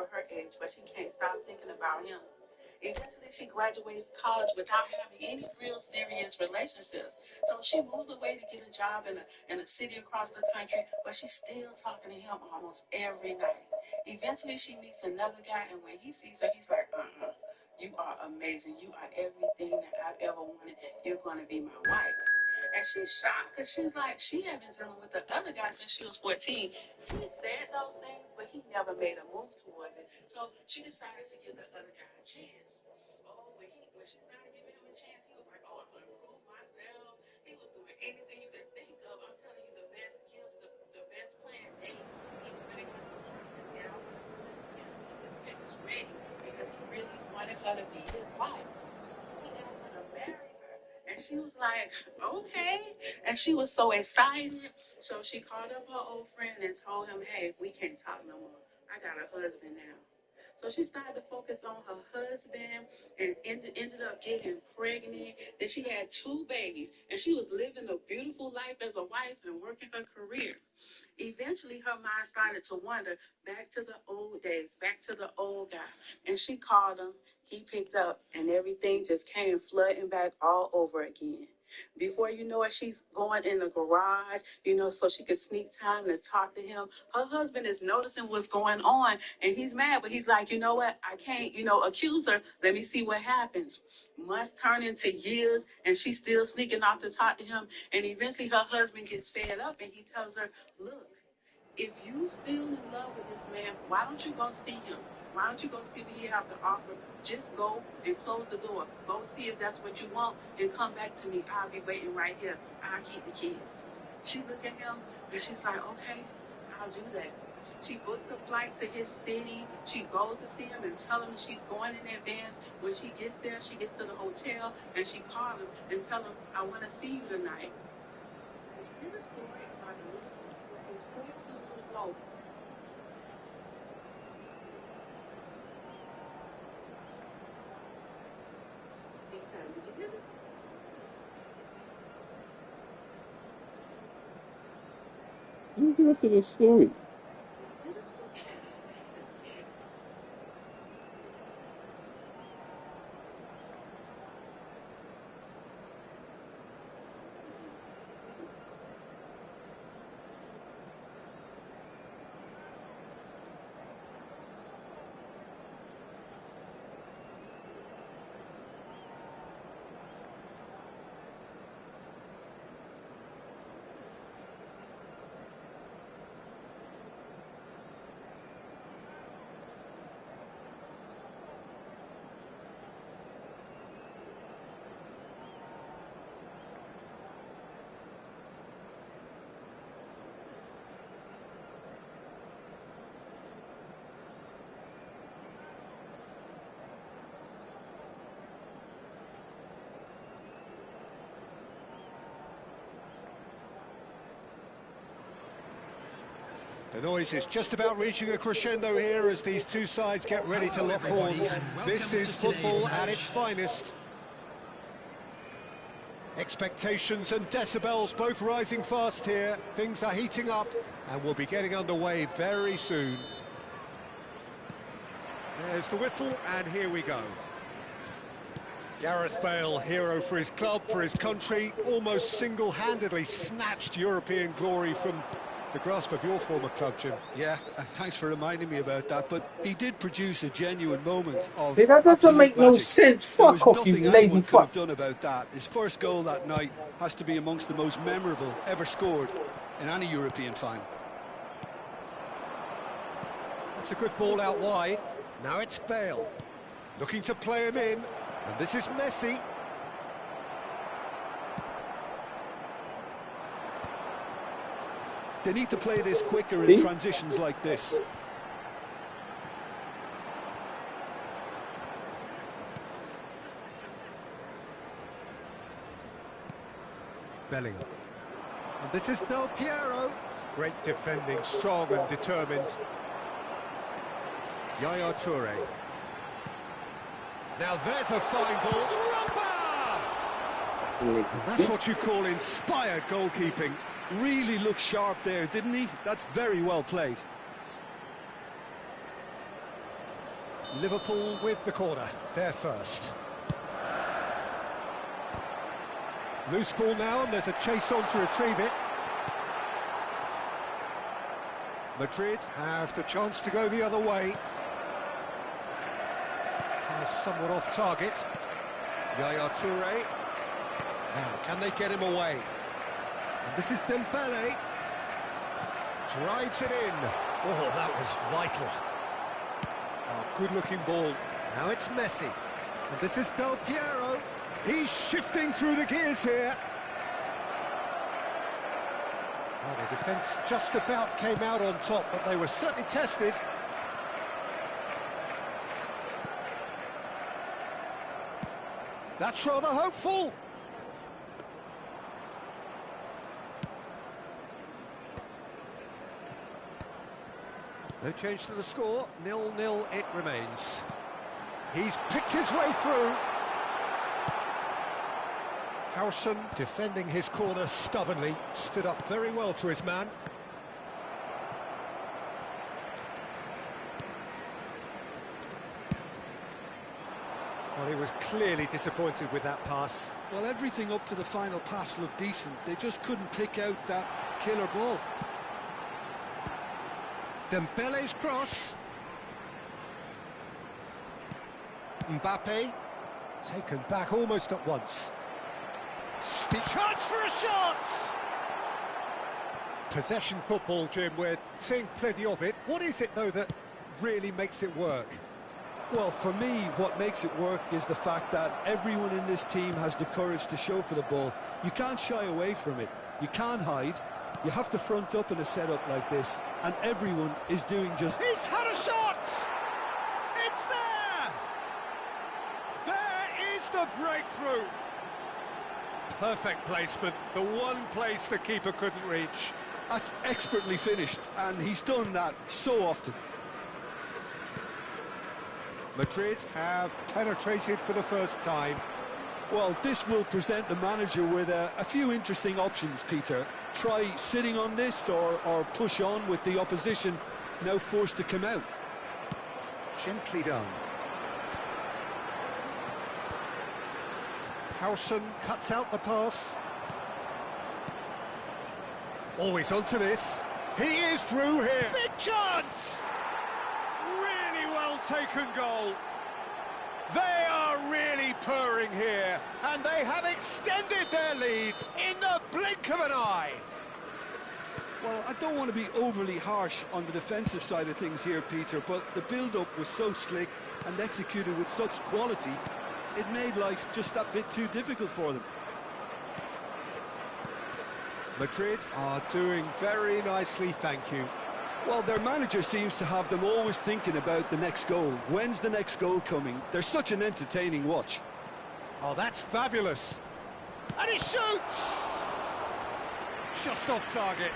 for her age, but she can't stop thinking about him. Eventually, she graduates college without having any real serious relationships. So she moves away to get a job in a city across the country, but she's still talking to him almost every night. Eventually, she meets another guy, and when he sees her, he's like, you are amazing. You are everything that I've ever wanted. You're going to be my wife. And she's shocked because she's like, she had been dealing with the other guy since she was 14. He said those things, but he never made a move towards it. So she decided to give the other guy a chance. Oh, when she started giving him a chance, he was like, oh, I'm going to prove myself. He was doing anything you could think of. I'm telling you, the best gifts, the best plans. He went and got the drop his gal with his was ready because he really wanted her to be his wife. He asked her to marry her. And she was like, okay. And she was so excited. So she called up her old friend and told him, hey, we can't talk no more. I got a husband now. So she started to focus on her husband and ended up getting pregnant. Then she had 2 babies, and she was living a beautiful life as a wife and working her career. Eventually, her mind started to wander back to the old days, back to the old guy. And she called him. He picked up, and everything just came flooding back all over again. Before you know it, she's going in the garage, so she could sneak time to talk to him. Her husband is noticing what's going on, and he's mad, but he's like, you know what? I can't, accuse her. Let me see what happens. Months turn into years, and she's still sneaking off to talk to him. And eventually her husband gets fed up, and he tells her, look, if you still in love with this man, why don't you go see him? Why don't you go see what he has to offer? Just go and close the door. Go see if that's what you want and come back to me. I'll be waiting right here. I'll keep the kids. She looked at him and she's like, okay, I'll do that. She books a flight to his city. She goes to see him and tell him she's going in advance. When she gets there, she gets to the hotel and she calls him and tell him, I want to see you tonight. Did you hear the story about the little boy? He's 14 years old. Did you hear this? What's the rest of the story? The noise is just about reaching a crescendo here as these two sides get ready to lock horns. This is football at its finest. Expectations and decibels both rising fast here. Things are heating up and we'll be getting underway very soon. There's the whistle and here we go. Gareth Bale, hero for his club, for his country, almost single-handedly snatched European glory from the grasp of your former club, Jim. Yeah, thanks for reminding me about that, but he did produce a genuine moment of See, that doesn't make no magic. sense. Fuck off, you lazy Could have fuck. done about that. His first goal that night has to be amongst the most memorable ever scored in any European final. That's a good ball out wide. Now it's Bale, looking to play him in, and this is Messi. They need to play this quicker in transitions like this. Bellingham. And this is Del Piero. Great defending, strong and determined. Yaya Toure. Now there's a fine ball. Drogba! That's what you call inspired goalkeeping. Really looked sharp there, didn't he? That's very well played. Liverpool with the corner, they're first. Loose ball now, and there's a chase on to retrieve it. Madrid have the chance to go the other way. Somewhat off target. Yaya Toure. Now, can they get him away? And this is Dembele. Drives it in. Oh, that was vital. Oh, good-looking ball. Now it's Messi. And this is Del Piero. He's shifting through the gears here. Well, the defence just about came out on top, but they were certainly tested. That's rather hopeful. No change to the score, 0-0 it remains. He's picked his way through. Howson defending his corner stubbornly, stood up very well to his man. Well, he was clearly disappointed with that pass. Well, everything up to the final pass looked decent. They just couldn't pick out that killer ball. Dembele's cross. Mbappe taken back almost at once. Chance for a shot! Possession football, Jim, we're seeing plenty of it. What is it, though, that really makes it work? Well, for me, what makes it work is the fact that everyone in this team has the courage to show for the ball. You can't shy away from it. You can't hide. You have to front up in a setup like this, and everyone is doing just... He's had a shot! It's there! There is the breakthrough! Perfect placement, the one place the keeper couldn't reach. That's expertly finished, and he's done that so often. Madrid have penetrated for the first time. Well, this will present the manager with a few interesting options, Peter. Try sitting on this or push on with the opposition now forced to come out. Gently done. Howson cuts out the pass. Oh, he's onto this. He is through here. Big chance! Really well taken goal. They are really purring here, and they have extended their lead in the blink of an eye. Well, I don't want to be overly harsh on the defensive side of things here, Peter, but the build-up was so slick and executed with such quality, it made life just that bit too difficult for them. Madrid are doing very nicely, thank you. Well, their manager seems to have them always thinking about the next goal. When's the next goal coming? They're such an entertaining watch. Oh, that's fabulous. And he shoots! Just off target.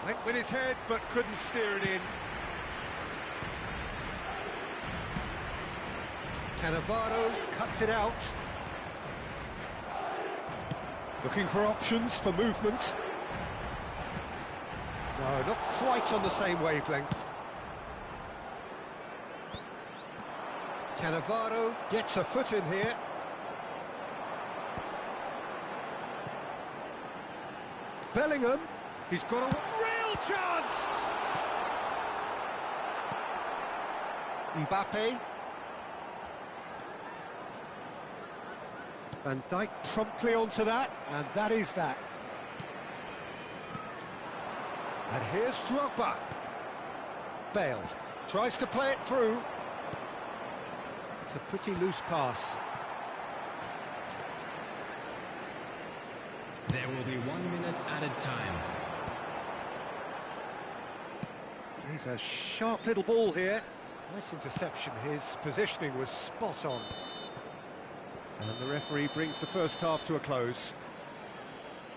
Went with his head, but couldn't steer it in. Cannavaro cuts it out. Looking for options for movement. No, not quite on the same wavelength. Cannavaro gets a foot in here. Bellingham, he's got a real chance! Mbappe. Van Dijk promptly onto that, and that is that. And here's Drogba. Bale tries to play it through. It's a pretty loose pass. There will be 1 minute added time. He's a sharp little ball here. Nice interception. His positioning was spot on. And the referee brings the first half to a close.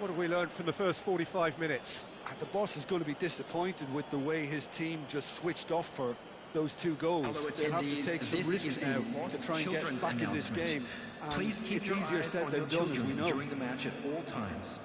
What have we learned from the first 45 minutes? The boss is going to be disappointed with the way his team just switched off for those 2 goals. They'll have to take some risks now to try and get back in this game. Please keep it's your easier eyes said on than your done, as we children know. during the match at all times.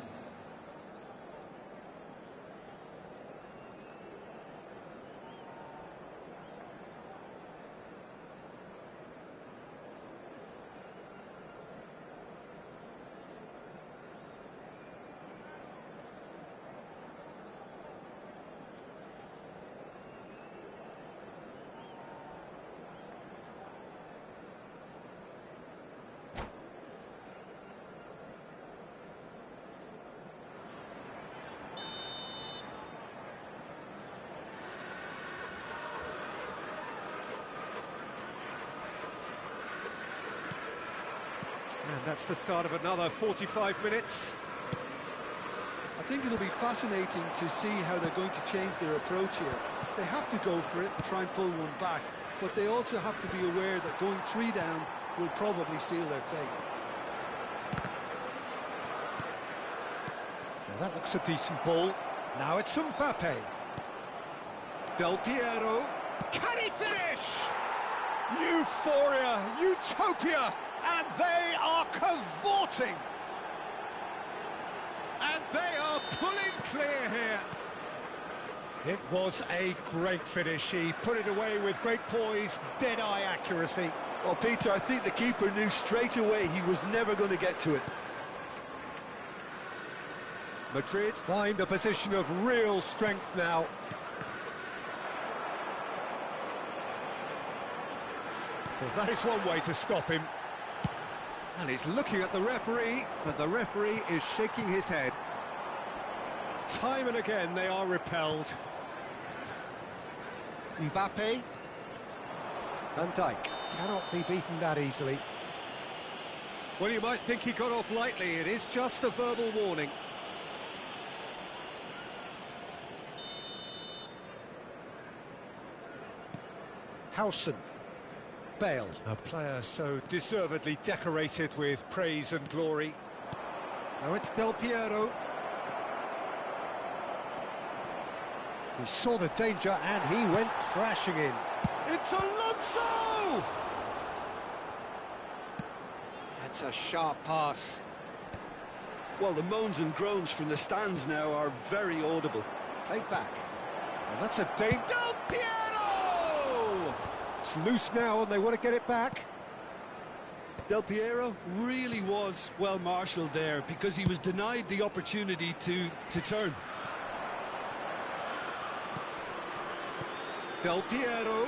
And that's the start of another 45 minutes. I think it'll be fascinating to see how they're going to change their approach here. They have to go for it and try and pull one back, but they also have to be aware that going 3 down will probably seal their fate. Now that looks a decent ball. Now it's Mbappe. Del Piero. Can he finish? Euphoria, utopia, and they are cavorting. And they are pulling clear here. It was a great finish. He put it away with great poise, dead-eye accuracy. Well, Peter, I think the keeper knew straight away he was never going to get to it. Madrid find a position of real strength now. Well, that is one way to stop him. And he's looking at the referee, but the referee is shaking his head. Time and again they are repelled. Mbappe. Van Dijk cannot be beaten that easily. Well, you might think he got off lightly. It is just a verbal warning. Howson. Bale, a player so deservedly decorated with praise and glory. Now it's Del Piero. He saw the danger and he went crashing in. It's Alonso! That's a sharp pass. Well, the moans and groans from the stands now are very audible. Played back. And that's a danger. Del Piero! It's loose now and they want to get it back. Del Piero really was well marshalled there because he was denied the opportunity to turn. Del Piero.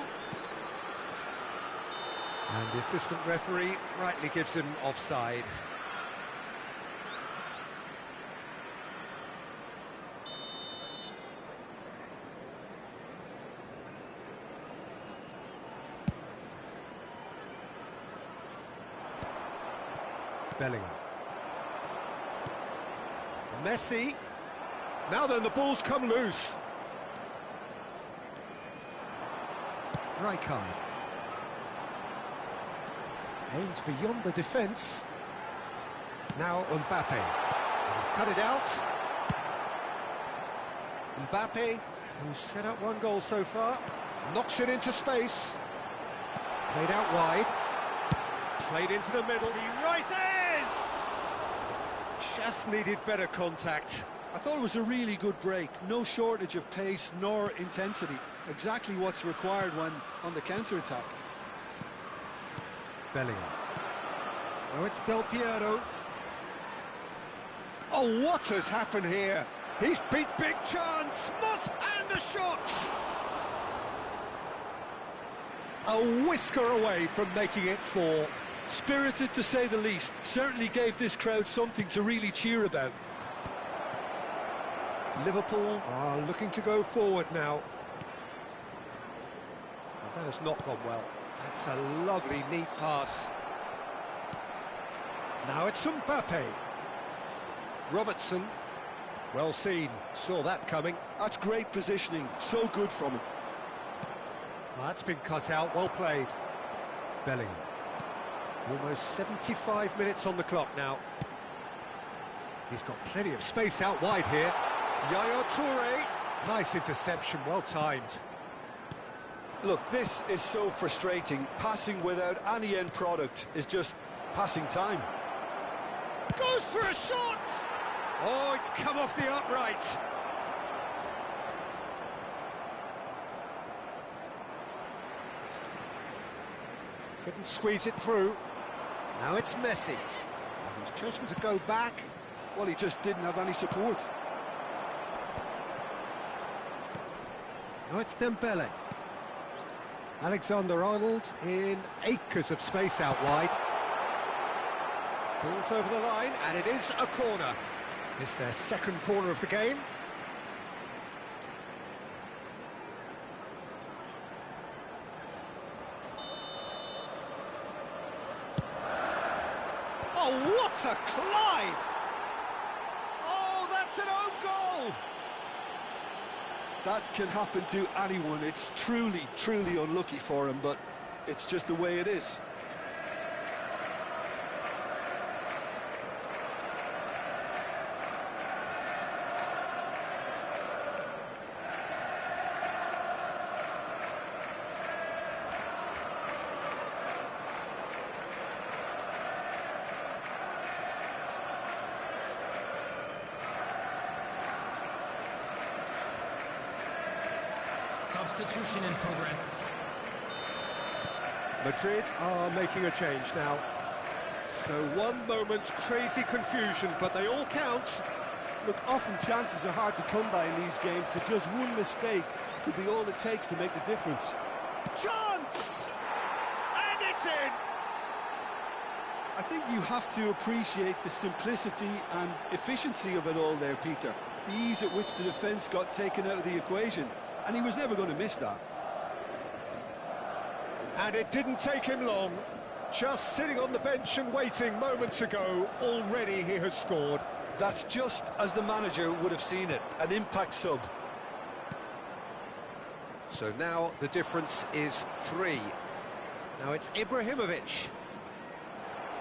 And the assistant referee rightly gives him offside. Bellingham. Messi. Now then, the ball's come loose. Rijkaard. Aims beyond the defence. Now Mbappe. He's cut it out. Mbappe, who's set up one goal so far, knocks it into space. Played out wide. Played into the middle. He rises! Just needed better contact. I thought it was a really good break. No shortage of pace nor intensity. Exactly what's required when on the counter-attack. Bellingham. Now it's Del Piero. Oh, what has happened here? He's beat big chance. And the shot! A whisker away from making it 4. Spirited to say the least. Certainly gave this crowd something to really cheer about. Liverpool are looking to go forward now. Well, that has not gone well. That's a lovely, neat pass. Now it's Mbappe. Robertson. Well seen. Saw that coming. That's great positioning. So good from him. Well, that's been cut out. Well played. Bellingham. Almost 75 minutes on the clock now. He's got plenty of space out wide here. Yaya Toure. Nice interception. Well timed. Look, this is so frustrating. Passing without any end product is just passing time. Goes for a shot! Oh, it's come off the upright. Couldn't squeeze it through. Now it's Messi. He's chosen to go back. Well, he just didn't have any support. Now it's Dembele. Alexander-Arnold in acres of space out wide. Ball's over the line, and it is a corner. It's their second corner of the game. Oh, what a climb! Oh, that's an own goal! That can happen to anyone. It's truly, truly unlucky for him, but it's just the way it is. Substitution in progress. Madrid are making a change now. So one moment's crazy confusion, but they all count. Look, often chances are hard to come by in these games, so just one mistake could be all it takes to make the difference. Chance! And it's in! I think you have to appreciate the simplicity and efficiency of it all there, Peter. The ease at which the defence got taken out of the equation, and he was never going to miss that. And it didn't take him long. Just sitting on the bench and waiting moments ago, already he has scored. That's just as the manager would have seen it, an impact sub. So now the difference is 3. Now it's Ibrahimovic.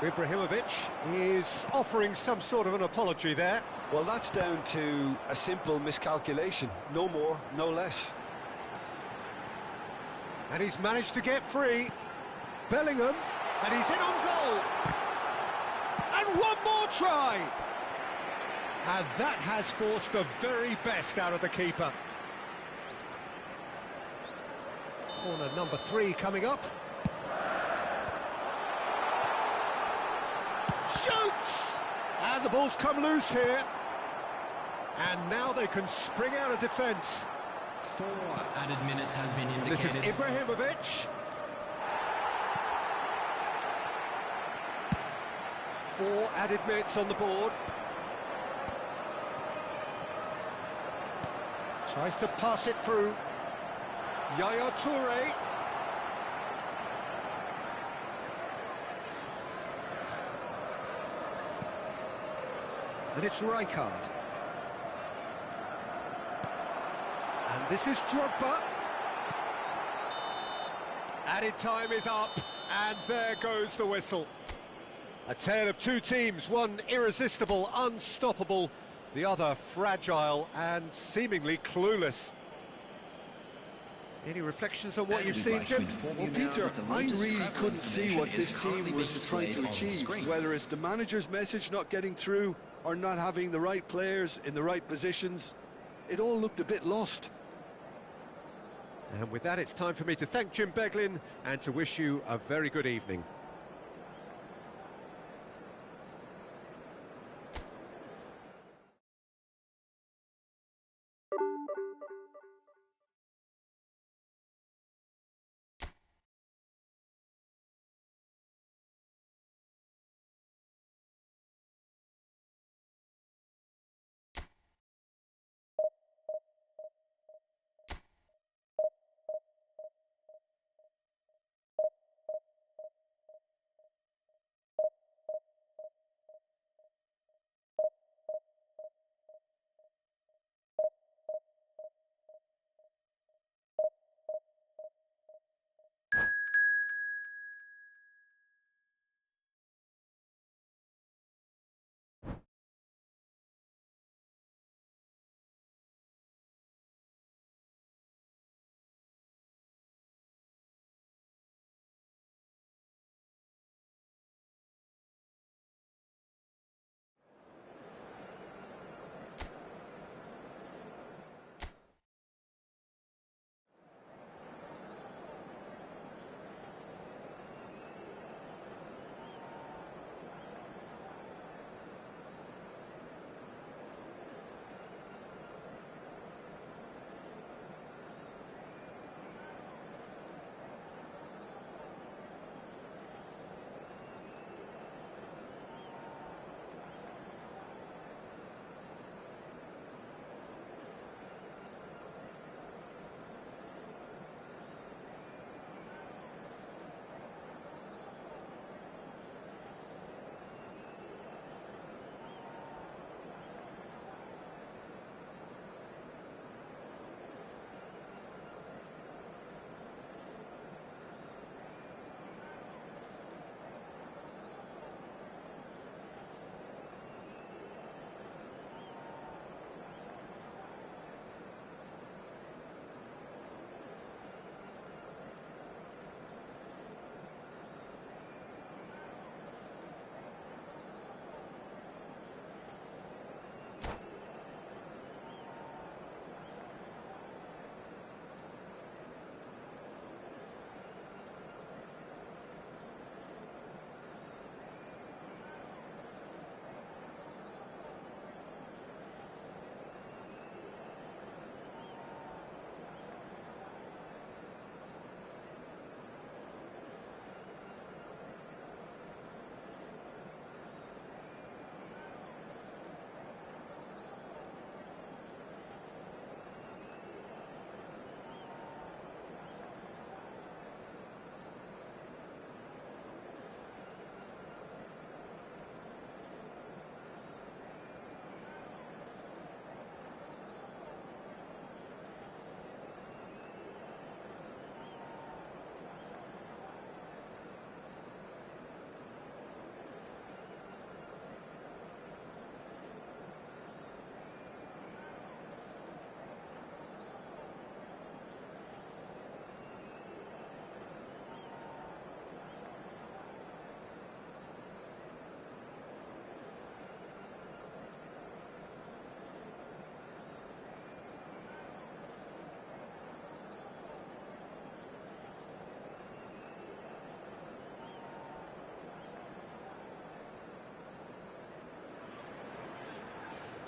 Ibrahimovic is offering some sort of an apology there. Well, that's down to a simple miscalculation. No more, no less. And he's managed to get free. Bellingham, and he's in on goal. And one more try. And that has forced the very best out of the keeper. Corner number 3 coming up. Shoots! And the ball's come loose here. And now they can spring out of defence. 4 added minutes has been indicated. This is Ibrahimovic. 4 added minutes on the board. Tries to pass it through. Yaya Toure. And it's Rijkaard. And this is Drogba. Added time is up, and there goes the whistle. A tale of two teams, one irresistible, unstoppable, The other fragile and seemingly clueless. Any reflections on what you've seen, Jim? Well, Peter, I really couldn't see what this team was trying to achieve, whether it's the manager's message not getting through or not having the right players in the right positions. It all looked a bit lost. And with that, it's time for me to thank Jim Beglin and to wish you a very good evening.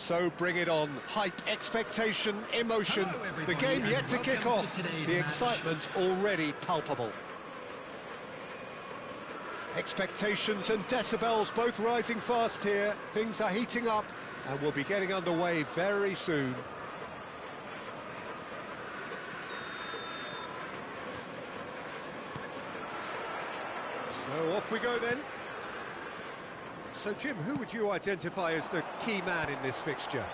So bring it on. Hype, expectation, emotion. The game yet to kick off. The excitement already palpable. Expectations and decibels both rising fast here. Things are heating up and we'll be getting underway very soon. So off we go then. So Jim, who would you identify as the key man in this fixture?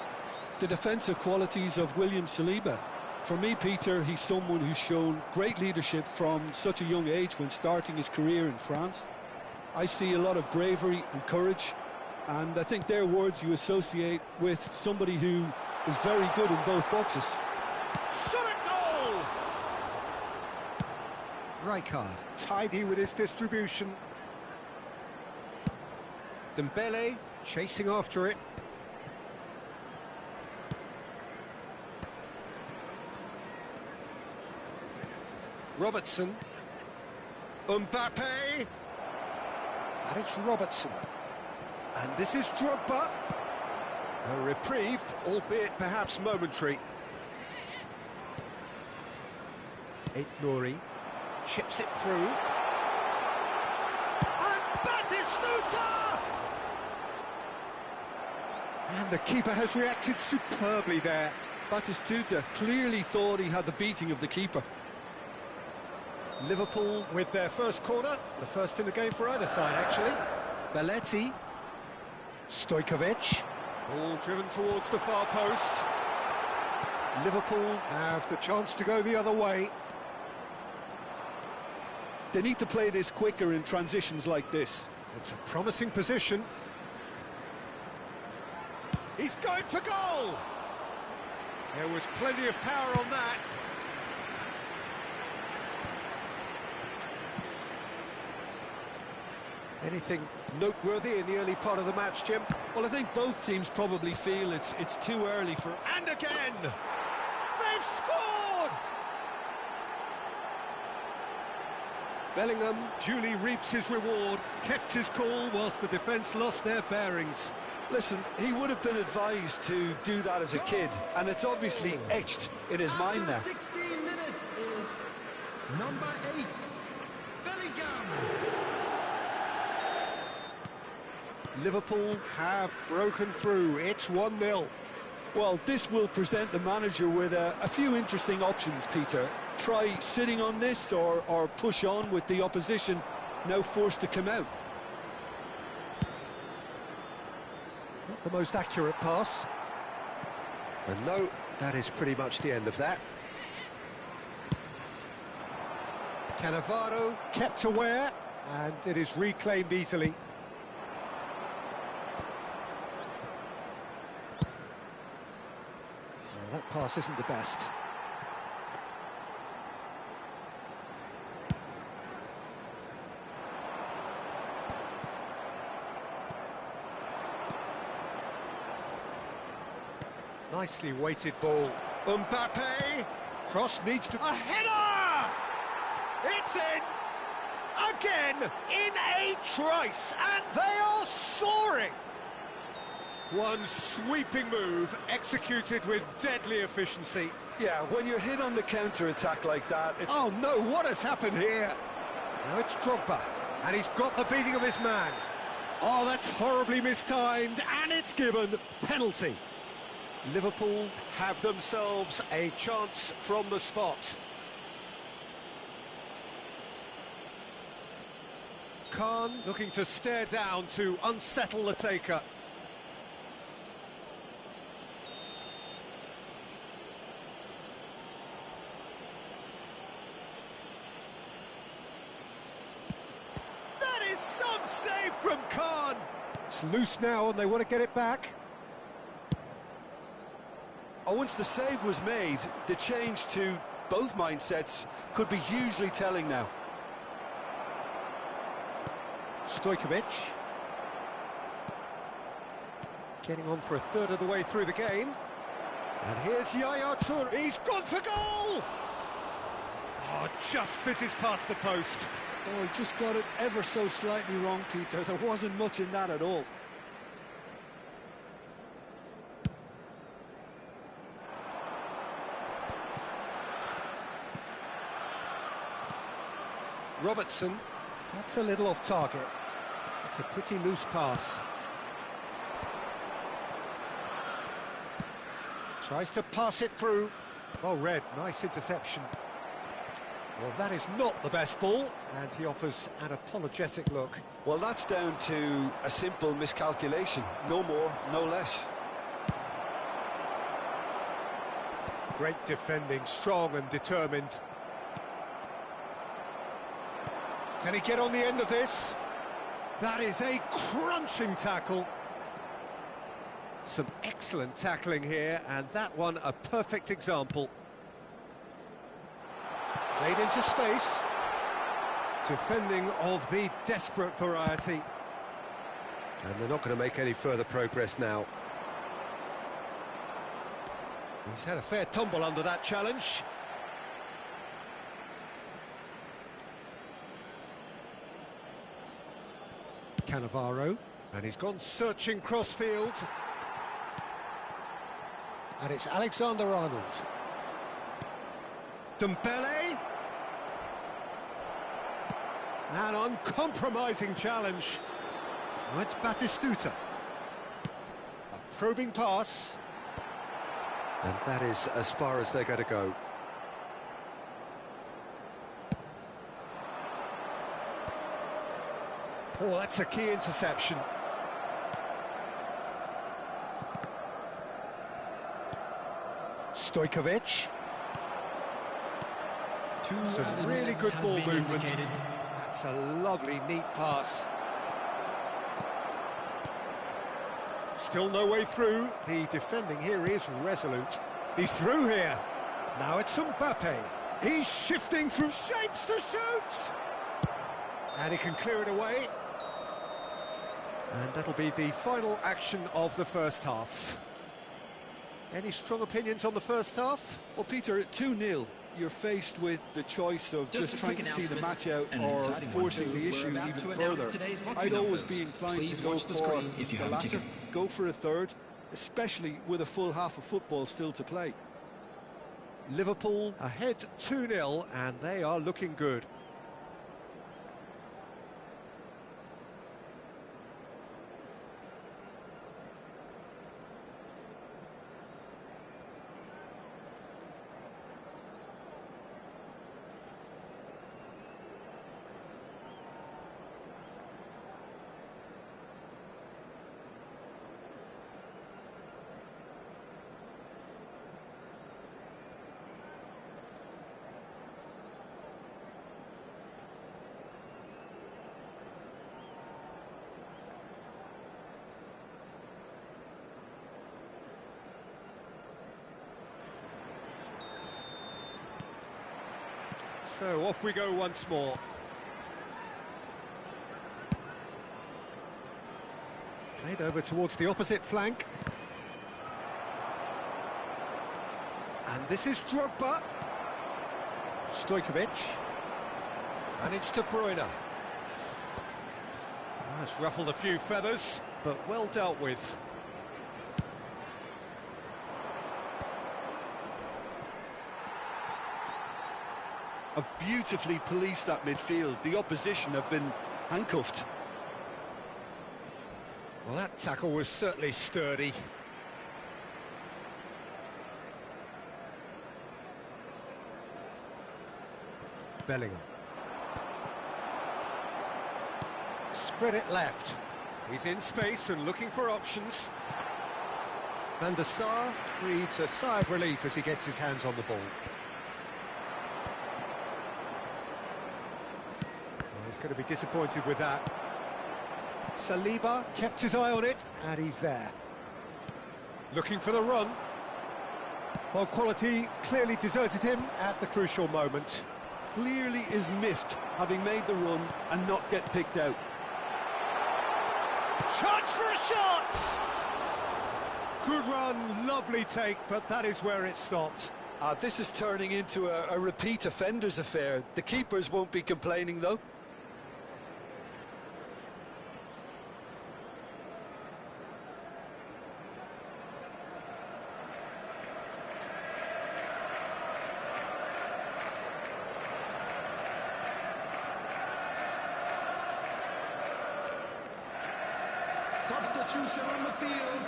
The defensive qualities of William Saliba. For me, Peter, he's someone who's shown great leadership from such a young age when starting his career in France. I see a lot of bravery and courage, And I think they're words you associate with somebody who is very good in both boxes. Shot at goal! Rijkaard, tidy with his distribution. Dembele, chasing after it. Robertson. Mbappe! And it's Robertson. And this is Drogba. A reprieve, albeit perhaps momentary. Aït-Nouri chips it through. And Batistuta! And the keeper has reacted superbly there. Batistuta clearly thought he had the beating of the keeper. Liverpool with their first corner, the first in the game for either side, actually. Belletti. Stojkovic. Ball driven towards the far post. Liverpool have the chance to go the other way. They need to play this quicker in transitions like this. It's a promising position. He's going for goal! There was plenty of power on that. Anything noteworthy in the early part of the match, Jim? Well, I think both teams probably feel it's too early for... And again! They've scored! Bellingham. Duly reaps his reward, kept his cool whilst the defence lost their bearings. Listen, he would have been advised to do that as a kid, and it's obviously etched in his mind now. 16 minutes is number 8, Bellingham. Liverpool have broken through. It's 1-0. Well, this will present the manager with a few interesting options, Peter. Try sitting on this or push on with the opposition now forced to come out. Not the most accurate pass. And no, that is pretty much the end of that. Cannavaro kept aware, and it is reclaimed easily. Well, that pass isn't the best. Nicely weighted ball. Mbappe! Cross needs to... A header! It's in! Again, in a trice, and they are soaring! One sweeping move, executed with deadly efficiency. Yeah, when you're hit on the counter-attack like that, it's... Oh no, what has happened here? Now it's Drogba, and he's got the beating of his man. Oh, that's horribly mistimed, and it's given penalty. Liverpool have themselves a chance from the spot. Khan looking to stare down to unsettle the taker. That is some save from Khan. It's loose now, and they want to get it back. Oh, once the save was made, the change to both mindsets could be hugely telling now. Stojkovic. Getting on for a third of the way through the game. And here's Yaya Toure. He's gone for goal! Oh, just fizzes past the post. Oh, he just got it ever so slightly wrong, Peter. There wasn't much in that at all. Robertson. That's a little off target. It's a pretty loose pass. Tries to pass it through. Well read, nice interception. Well, that is not the best ball, and he offers an apologetic look. Well, that's down to a simple miscalculation. No more, no less. Great defending, strong and determined. Can he get on the end of this? That is a crunching tackle. Some excellent tackling here, and that one a perfect example. Played into space. Defending of the desperate variety. And they're not going to make any further progress now. He's had a fair tumble under that challenge. Cannavaro, and he's gone searching crossfield. And it's Alexander-Arnold. Dembele. An uncompromising challenge. Now it's Batistuta. A probing pass. And that is as far as they're going to go. Oh, that's a key interception. Stojkovic. Some really good ball movement. That's a lovely, neat pass. Still no way through. The defending here is resolute. He's through here. Now it's Mbappe. He's shifting through shapes to shoot! And he can clear it away. And that'll be the final action of the first half. Any strong opinions on the first half? Well, Peter, 2-0. You're faced with the choice of just trying to see the match out or forcing the issue even further. I'd always be inclined to go for the latter, go for a third, especially with a full half of football still to play. Liverpool ahead 2-0, and they are looking good. So off we go once more. Played over towards the opposite flank. And this is Drogba. Stojkovic. And it's De Bruyne. That's ruffled a few feathers, but well dealt with. Have beautifully policed that midfield. The opposition have been handcuffed. Well, that tackle was certainly sturdy. Bellingham. Spread it left. He's in space and looking for options. Van der Sar breathes a sigh of relief as he gets his hands on the ball. He's going to be disappointed with that. Saliba kept his eye on it, and he's there. Looking for the run. Well, quality clearly deserted him at the crucial moment. Clearly is miffed, having made the run and not get picked out. Chance for a shot! Good run, lovely take, but that is where it stopped. This is turning into a repeat offenders affair. The keepers won't be complaining, though. Substitution on the field.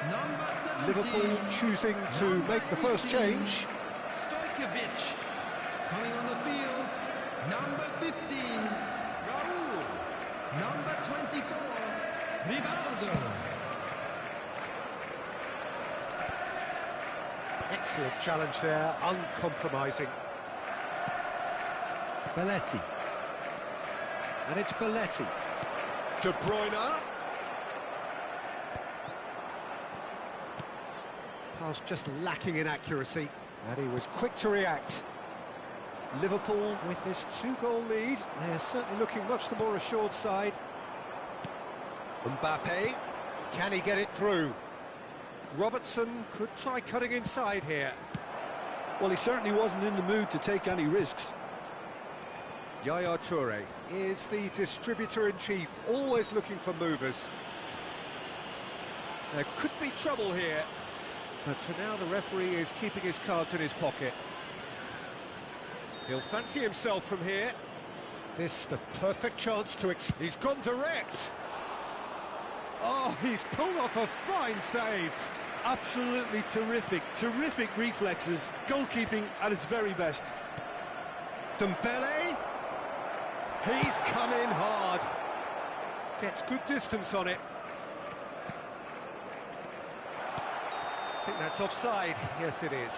Number 17. Liverpool choosing to make the first change. Stojkovic. Coming on the field. Number 15. Raul. Number 24. Rivaldo. Excellent challenge there, uncompromising. Belletti. And it's Belletti. De Bruyne. Pass just lacking in accuracy, and he was quick to react. Liverpool with this 2-goal lead, they're certainly looking much the more assured side. Mbappe, can he get it through? Robertson could try cutting inside here. Well, he certainly wasn't in the mood to take any risks. Yaya Toure is the distributor-in-chief, always looking for movers. There could be trouble here, but for now the referee is keeping his cards in his pocket. He'll fancy himself from here. This the perfect chance to... He's gone direct! Oh, he's pulled off a fine save. Absolutely terrific, terrific reflexes. Goalkeeping at its very best. Dembele. He's come in hard. Gets good distance on it. I think that's offside. Yes, it is.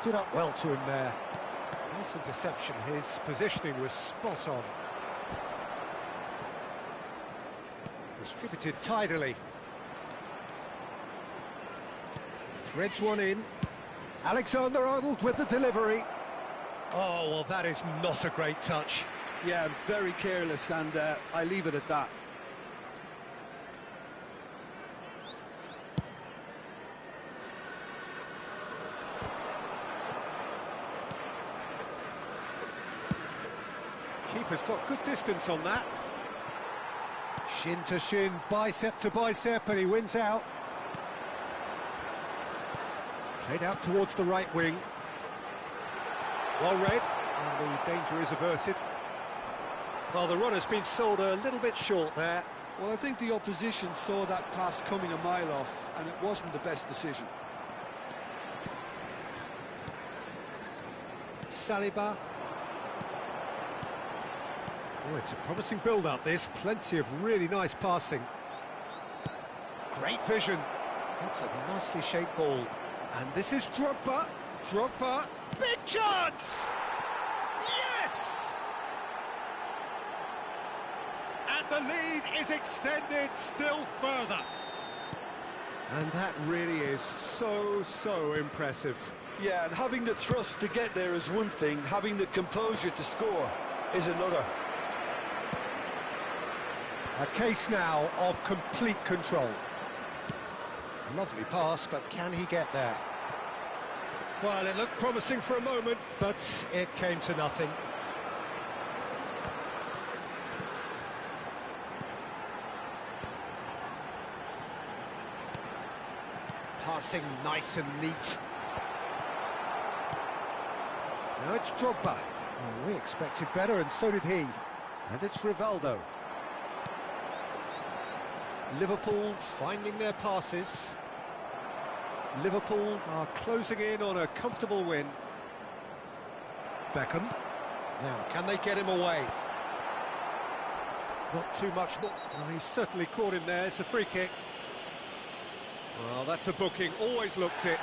Stood up well to him there. Nice interception. His positioning was spot on. Distributed tidily. Threads one in. Alexander-Arnold with the delivery. Oh, well, that is not a great touch. Yeah, very careless, and I leave it at that. Keeper's got good distance on that. Shin to shin, bicep to bicep, and he wins out. Played out towards the right wing. Well read, and the danger is averted. Well, the run has been sold a little bit short there. Well, I think the opposition saw that pass coming a mile off, and it wasn't the best decision. Saliba. Oh, it's a promising build-up, this. Plenty of really nice passing. Great vision. That's a nicely shaped ball. And this is Drogba. Drogba. Big chance! Yes! And the lead is extended still further. And that really is so impressive. Yeah, and having the thrust to get there is one thing, having the composure to score is another. A case now of complete control. Lovely pass, but can he get there? Well, it looked promising for a moment, but it came to nothing. Passing nice and neat. Now it's Drogba. Well, we expected better, and so did he. And it's Rivaldo. Liverpool finding their passes. Liverpool are closing in on a comfortable win. Beckham. Now, can they get him away? Not too much more. Well, he certainly caught him there. It's a free kick. Well, that's a booking. Always looked it.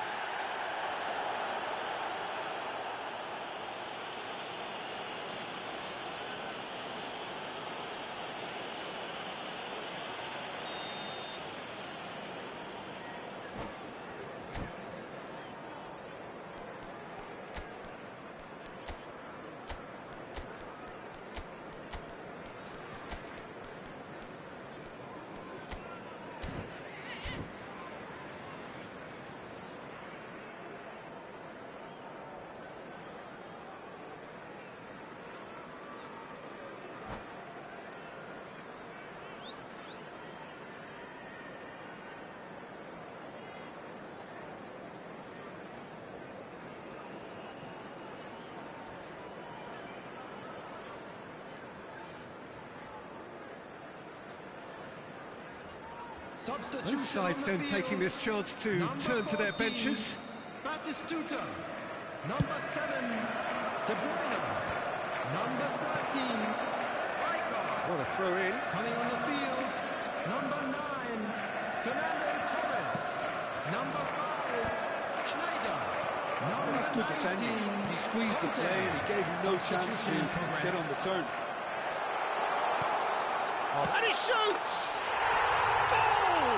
Both sides then taking this chance to turn to their benches. Batistuta, number 7, De Bruyne, number 13, Rijkaard. What a throw in. Coming on the field, number 9, Fernando Torres, number 5, good defending. He squeezed the play and he gave him no chance to get on the turn. Oh, and he shoots! Goal!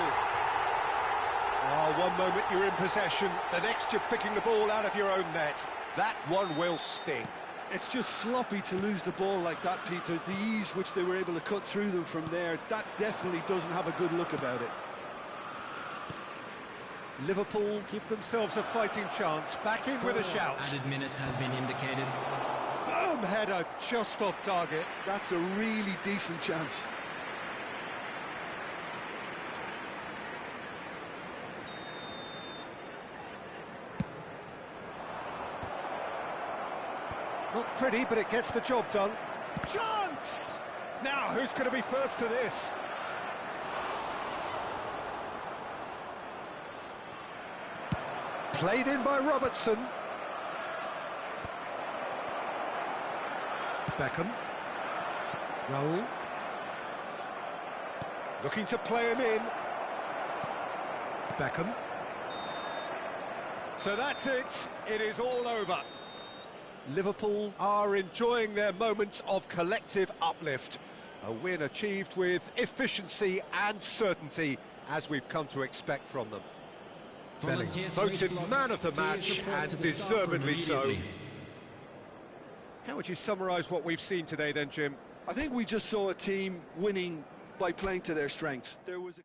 Oh, one moment you're in possession, the next you're picking the ball out of your own net. That one will sting. It's just sloppy to lose the ball like that, Peter. The ease which they were able to cut through them from there, that definitely doesn't have a good look about it. Liverpool give themselves a fighting chance, back in with a shout. Added minutes has been indicated. Firm header, just off target. That's a really decent chance. Not pretty, but it gets the job done. Chance! Now, who's going to be first to this? Played in by Robertson. Beckham. Raul. Looking to play him in. Beckham. So that's it. It is all over. Liverpool are enjoying their moments of collective uplift. A win achieved with efficiency and certainty, as we've come to expect from them. Bellingham voted man of the match, and deservedly so. How would you summarise what we've seen today then, Jim? I think we just saw a team winning by playing to their strengths. There was a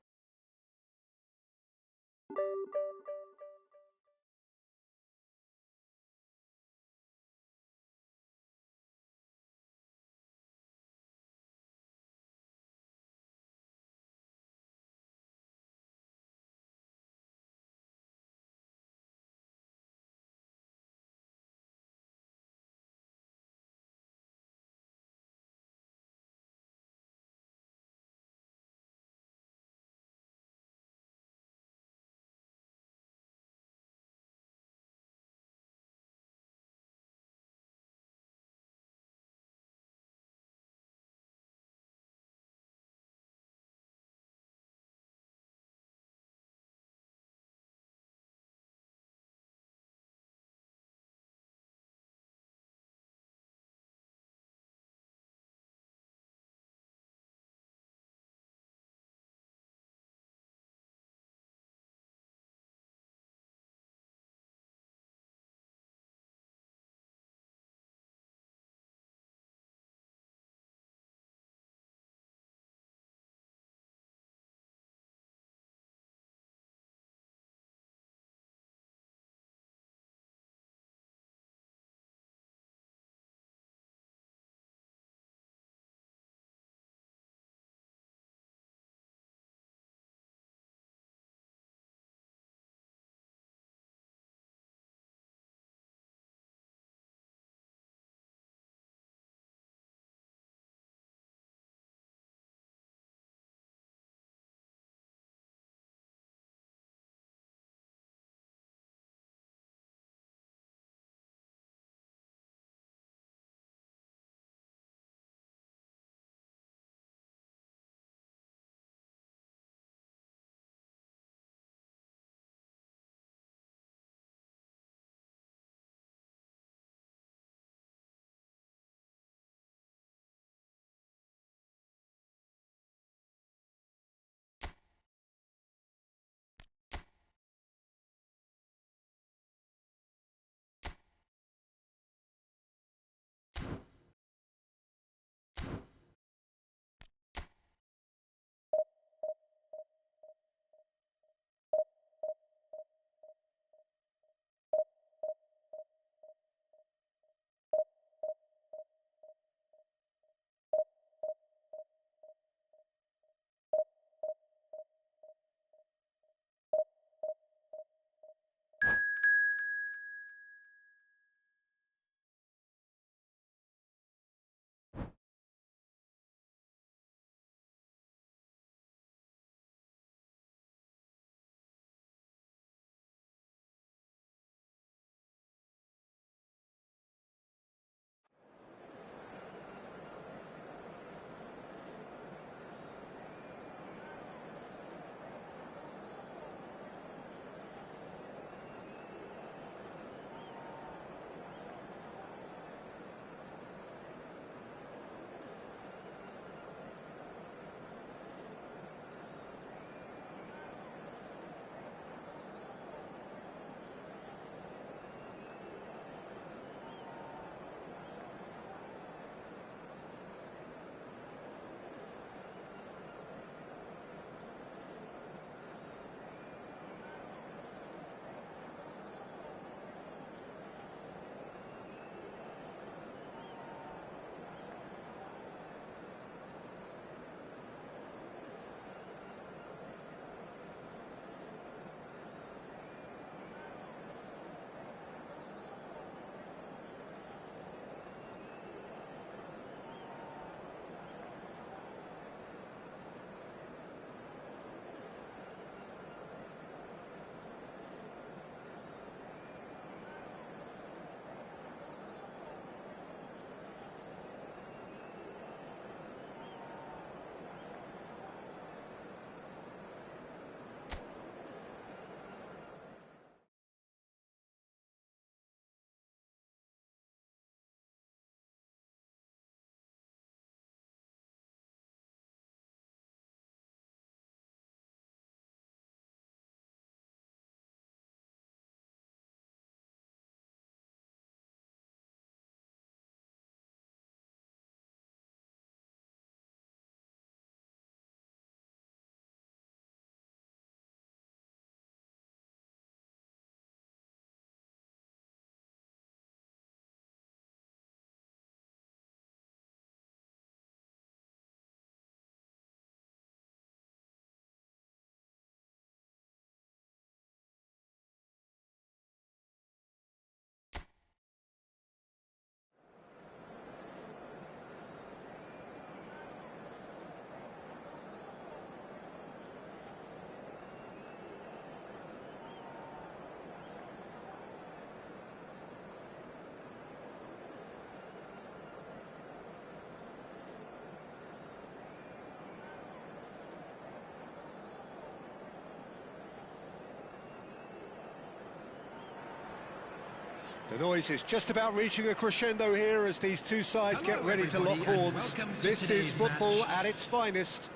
The noise is just about reaching a crescendo here as these two sides get ready to lock everybody, and horns. welcome to This is today's football match. at its finest.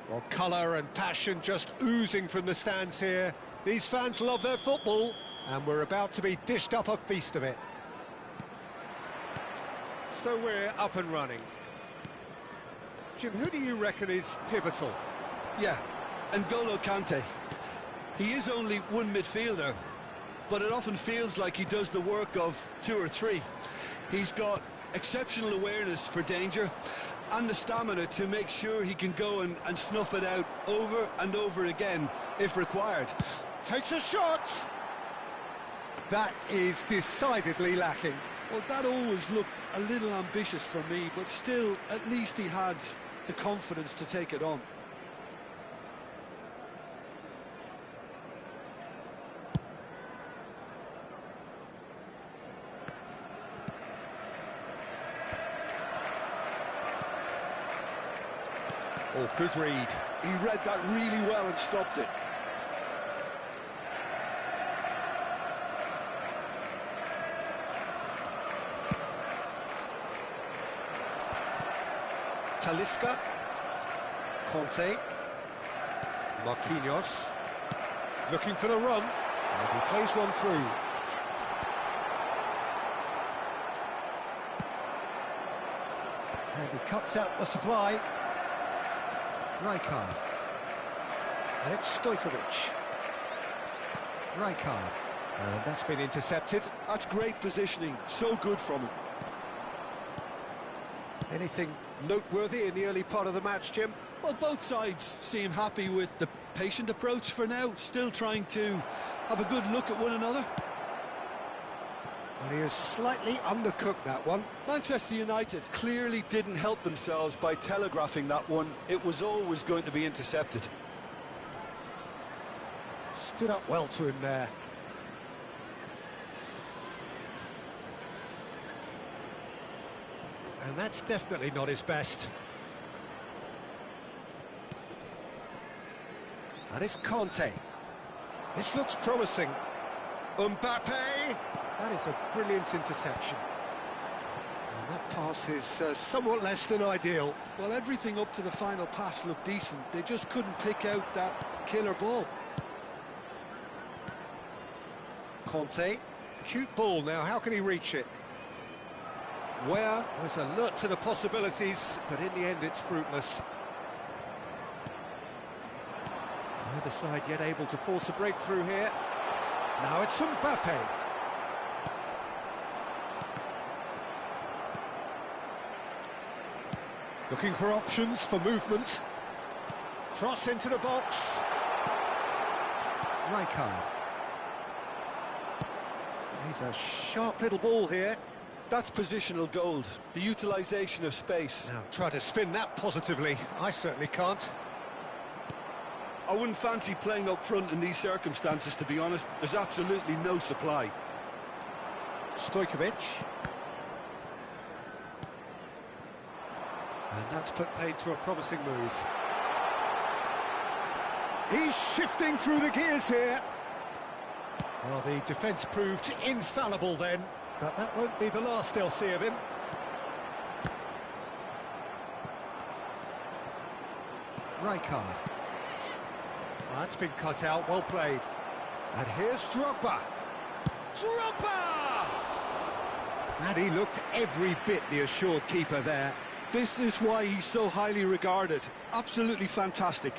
Well, colour and passion just oozing from the stands here. These fans love their football, and we're about to be dished up a feast of it. So we're up and running. Jim, who do you reckon is pivotal? Yeah, N'Golo Kante. He is only one midfielder, but it often feels like he does the work of two or three. He's got exceptional awareness for danger and the stamina to make sure he can go and snuff it out over and over again if required. Takes a shot! That is decidedly lacking. Well, that always looked a little ambitious for me, but still, at least he had the confidence to take it on. Oh, good read. He read that really well and stopped it. Talisca. Conte. Marquinhos. Looking for the run. And he plays one through. And he cuts out the supply. Rijkaard. And it's Stojkovic. Rijkaard. And that's been intercepted. That's great positioning, so good from him. Anything noteworthy in the early part of the match, Jim? Well, both sides seem happy with the patient approach for now, still trying to have a good look at one another. Well, he has slightly undercooked that one. Manchester United clearly didn't help themselves by telegraphing that one. It was always going to be intercepted. Stood up well to him there. And that's definitely not his best. And it's Conte. This looks promising. Mbappe! That is a brilliant interception. And that pass is somewhat less than ideal. Well, everything up to the final pass looked decent. They just couldn't pick out that killer ball. Conte, cute ball now, how can he reach it? Where was alert to the possibilities, but in the end it's fruitless. Neither side yet able to force a breakthrough here. Now it's Mbappe. Looking for options for movement. Cross into the box. Rijkaard. He's a sharp little ball here. That's positional gold, the utilisation of space. Now try to spin that positively. I certainly can't. I wouldn't fancy playing up front in these circumstances, to be honest. There's absolutely no supply. Stojkovic. And that's put paid to a promising move. He's shifting through the gears here. Well, the defence proved infallible then, but that won't be the last they'll see of him. Rijkaard. That's been cut out, well played. And here's Drogba. Drogba! And he looked every bit the assured keeper there. This is why he's so highly regarded. Absolutely fantastic.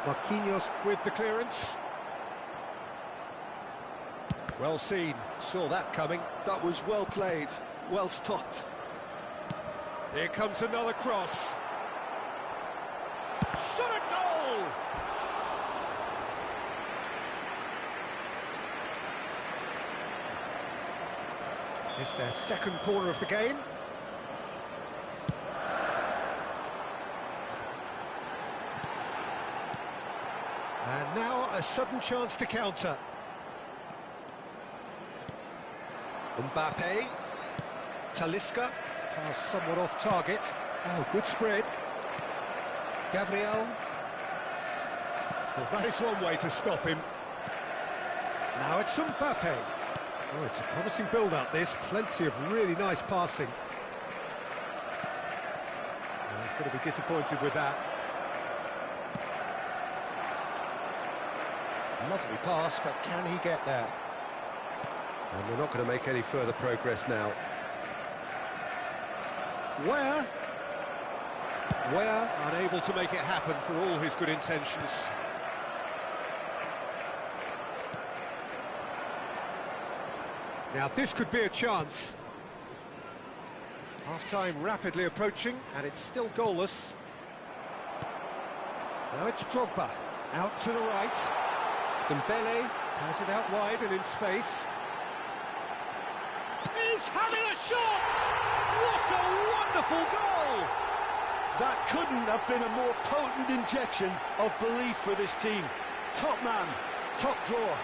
Marquinhos with the clearance. Well seen, saw that coming. That was well played, well stopped. Here comes another cross. Shot a goal! It's their second corner of the game. And now a sudden chance to counter. Mbappe. Talisca. Pass somewhat off target. Oh, good spread. Gabriel. Well, that is one way to stop him. Now it's Mbappe. Oh, it's a promising build-up, this. Plenty of really nice passing. Oh, he's going to be disappointed with that. Lovely pass, but can he get there? And they're not going to make any further progress now. Where unable to make it happen for all his good intentions. Now this could be a chance. Half-time rapidly approaching, and it's still goalless. Now it's Drogba, out to the right. Dembele has it out wide and in space. He's having a shot! What a wonderful goal! That couldn't have been a more potent injection of belief for this team. Top man, top drawer.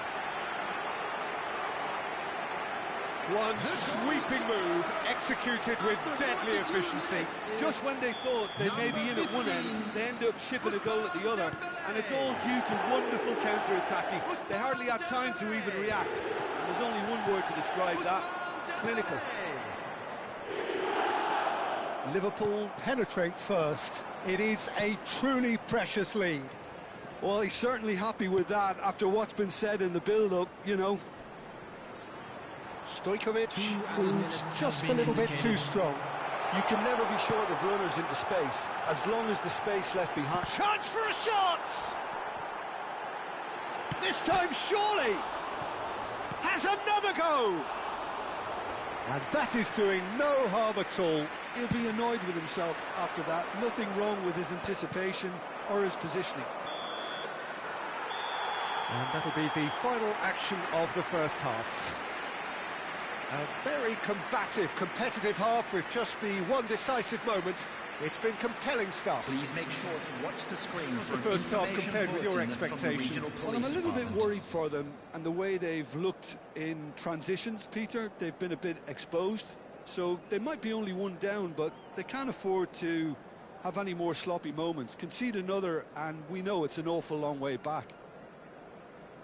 One sweeping move, executed with deadly efficiency. Just when they thought they may be in at one end, they end up shipping a goal at the other, and it's all due to wonderful counter-attacking. They hardly had time to even react, and there's only one word to describe that: clinical. Liverpool penetrate first. It is a truly precious lead. Well, he's certainly happy with that after what's been said in the build-up, you know. Stojkovic proves just a little bit too strong. You can never be short of runners into space, as long as the space left behind. Chance for a shot! This time, surely! Has another go! And that is doing no harm at all. He'll be annoyed with himself after that. Nothing wrong with his anticipation or his positioning. And that'll be the final action of the first half. A very combative, competitive half with just the one decisive moment. It's been compelling stuff. Please make sure to watch the screen. What's the first half compared with your expectation? Well, I'm a little bit worried for them and the way they've looked in transitions, Peter. They've been a bit exposed, so they might be only one down, but they can't afford to have any more sloppy moments. Concede another, and we know it's an awful long way back.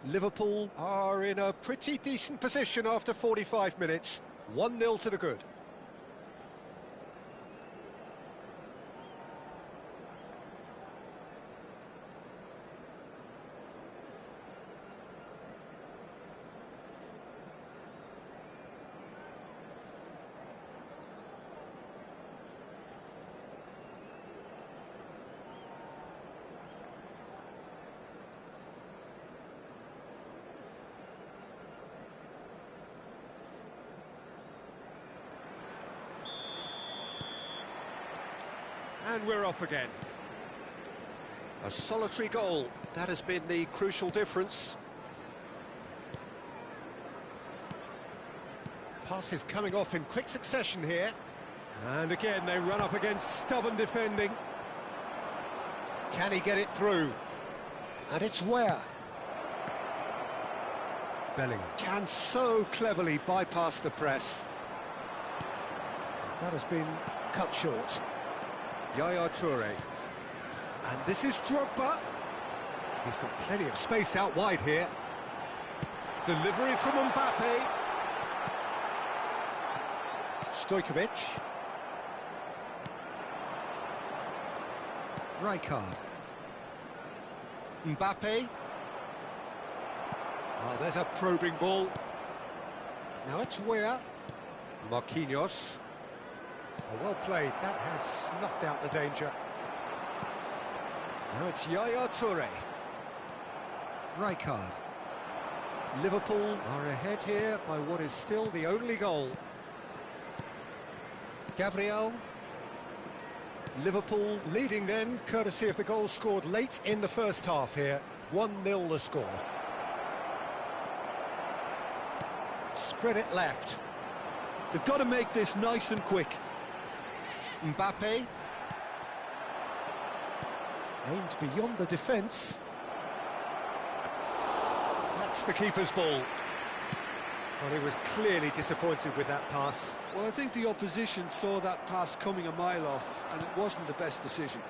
Liverpool are in a pretty decent position after 45 minutes. 1-0 to the good. And we're off again. A solitary goal. That has been the crucial difference. Passes coming off in quick succession here. And again, they run up against stubborn defending. Can he get it through? And it's where? Bellingham can so cleverly bypass the press. That has been cut short. Yaya Toure. And this is Drogba. He's got plenty of space out wide here. Delivery from Mbappe. Stojkovic. Rijkaard. Mbappe. Oh, there's a probing ball. Now it's where? Marquinhos. Oh, well played. That has snuffed out the danger. Now it's Yaya Toure. Rijkaard. Liverpool are ahead here by what is still the only goal. Gabriel. Liverpool leading then, courtesy of the goal scored late in the first half here. 1-0 the score. Spread it left. They've got to make this nice and quick. Mbappe. Aimed beyond the defence. That's the keeper's ball. Well, he was clearly disappointed with that pass. Well, I think the opposition saw that pass coming a mile off, and it wasn't the best decision.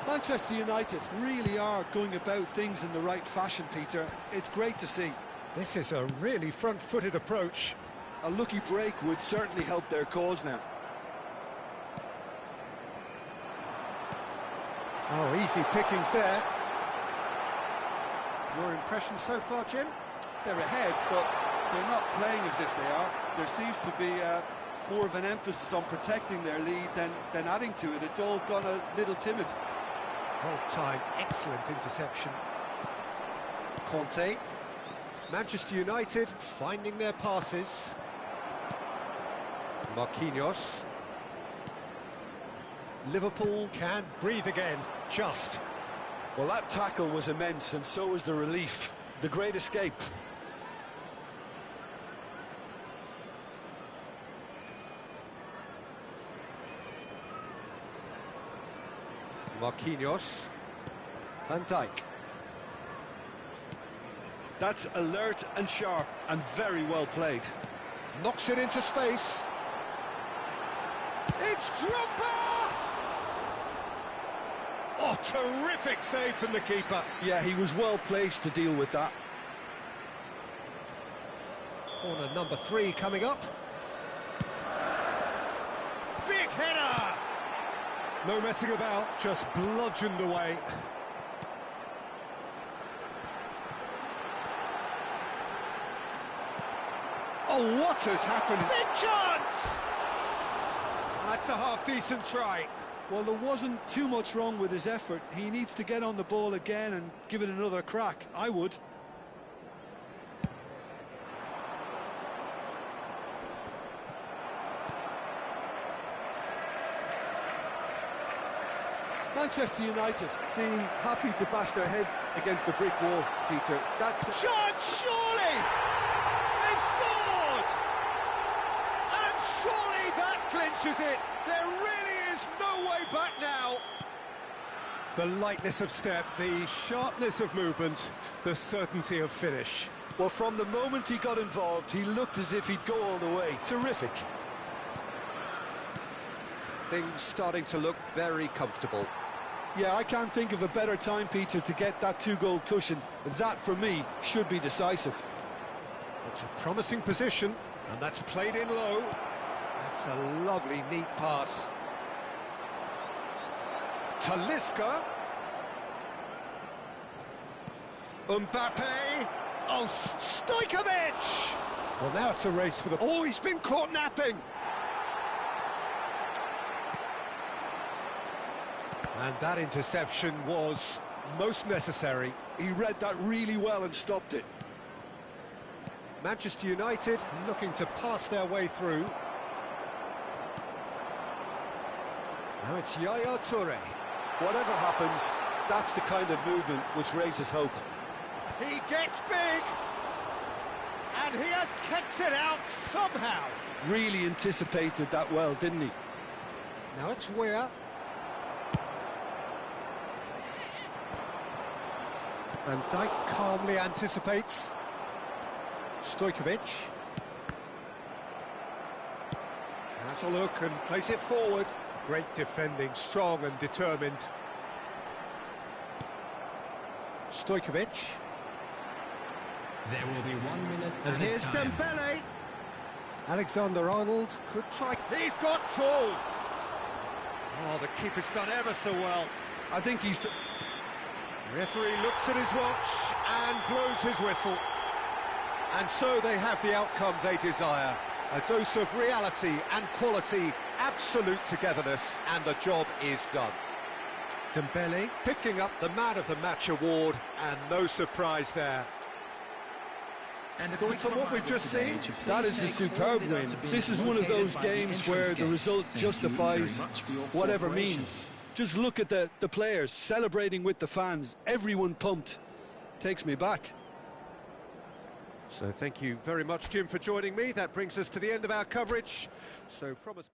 Manchester United really are going about things in the right fashion, Peter. It's great to see. This is a really front-footed approach. A lucky break would certainly help their cause now. Oh, easy pickings there. Your impression so far, Jim? They're ahead, but they're not playing as if they are. There seems to be more of an emphasis on protecting their lead than adding to it. It's all gone a little timid. Well timed, excellent interception. Conte. Manchester United finding their passes. Marquinhos. Liverpool can breathe again, just. Well, that tackle was immense, and so was the relief. The great escape. Marquinhos. Van Dijk. That's alert and sharp and very well played. Knocks it into space. It's Drogba! Oh, terrific save from the keeper. Yeah, he was well placed to deal with that. Corner number 3 coming up. Big header! No messing about, just bludgeoned away. Oh, what has happened? Big chance! That's a half-decent try. Well, there wasn't too much wrong with his effort. He needs to get on the ball again and give it another crack. I would. Manchester United seem happy to bash their heads against the brick wall, Peter. That's... Chance, surely! They've scored! And surely that clinches it! There really is no way back now! The lightness of step, the sharpness of movement, the certainty of finish. Well, from the moment he got involved, he looked as if he'd go all the way. Terrific. Things starting to look very comfortable. Yeah, I can't think of a better time, Peter, to get that 2-goal cushion. That, for me, should be decisive. It's a promising position, and that's played in low. That's a lovely, neat pass. Talisca. Mbappe. Oh, Stojkovic! Well, now it's a race for the... Oh, he's been caught napping! And that interception was most necessary. He read that really well and stopped it. Manchester United looking to pass their way through. Now it's Yaya Toure. Whatever happens, that's the kind of movement which raises hope. He gets big! And he has kicked it out somehow. Really anticipated that well, didn't he? Now it's Weah. Van Dijk calmly anticipates. Stojkovic. Has a look and plays it forward. Great defending, strong and determined. Stojkovic. There will be 1 minute And at here's a time. Dembele. Alexander-Arnold could try. He's got tall. Oh, the keeper's done ever so well. I think he's... Referee looks at his watch and blows his whistle. And so they have the outcome they desire. A dose of reality and quality, absolute togetherness, and the job is done. Dembele picking up the Man of the Match award, and no surprise there. And a Thoughts quick on what we've reminder just today seen? to please That is a make superb all the win. data bins This is one of located those by the games entrance where the gate. result Thank you very justifies much for your whatever cooperation. means. Just look at the players celebrating with the fans. Everyone pumped. Takes me back. So thank you very much, Jim, for joining me. That brings us to the end of our coverage. So from us...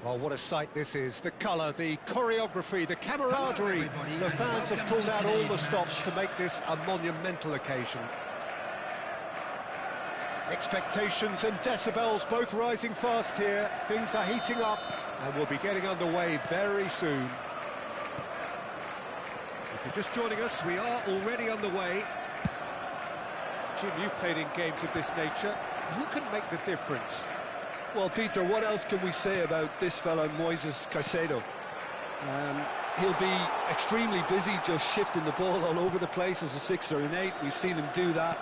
Oh, what a sight this is. The colour, the choreography, the camaraderie. The fans have pulled out all the stops to make this a monumental occasion. Expectations and decibels both rising fast here. Things are heating up and we'll be getting underway very soon. If you're just joining us, we are already underway. Jim, you've played in games of this nature. Who can make the difference? Well, Peter, what else can we say about this fella, Moises Caicedo? He'll be extremely busy just shifting the ball all over the place as a 6 or an 8. We've seen him do that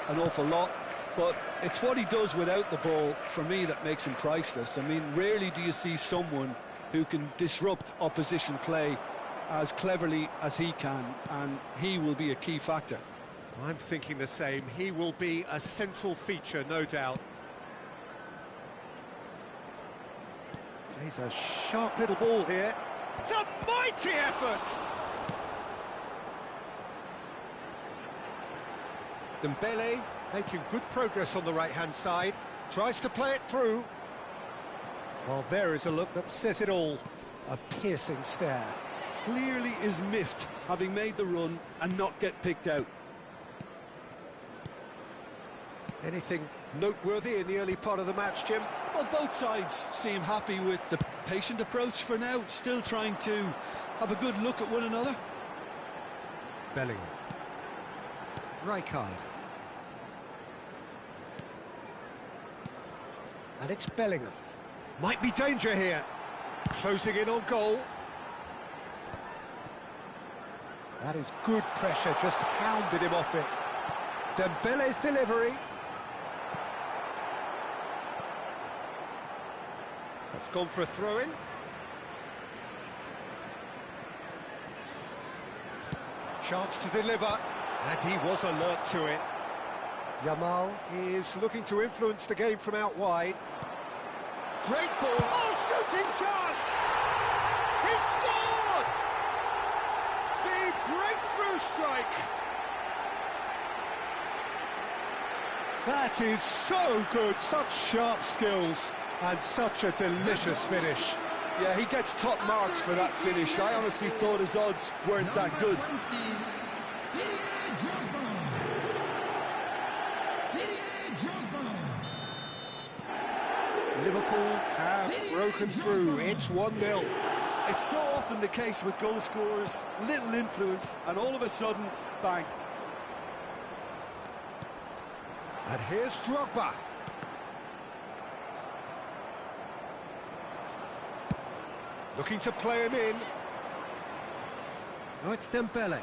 an awful lot. But it's what he does without the ball, for me, that makes him priceless. I mean, rarely do you see someone who can disrupt opposition play as cleverly as he can, and he will be a key factor. I'm thinking the same. He will be a central feature, no doubt. He's a sharp little ball here. It's a mighty effort! Dembele making good progress on the right-hand side. Tries to play it through. Well, there is a look that says it all. A piercing stare. Clearly is miffed, having made the run and not get picked out. Anything noteworthy in the early part of the match, Jim? Well, both sides seem happy with the patient approach for now, still trying to have a good look at one another. Bellingham. Rijkaard. And it's Bellingham. Might be danger here. Closing in on goal. That is good pressure, just hounded him off it. Dembele's delivery. That's gone for a throw-in. Chance to deliver, and he was alert to it. Yamal is looking to influence the game from out wide. Great ball. Oh, shooting chance! He scored! The breakthrough strike. That is so good, such sharp skills. And such a delicious finish. Yeah, he gets top marks for that finish. I honestly thought his odds weren't that good. Liverpool have broken through. It's 1-0. It's so often the case with goal scorers. Little influence, and all of a sudden, bang. And here's Drogba. Looking to play him in. Oh, it's Dembele.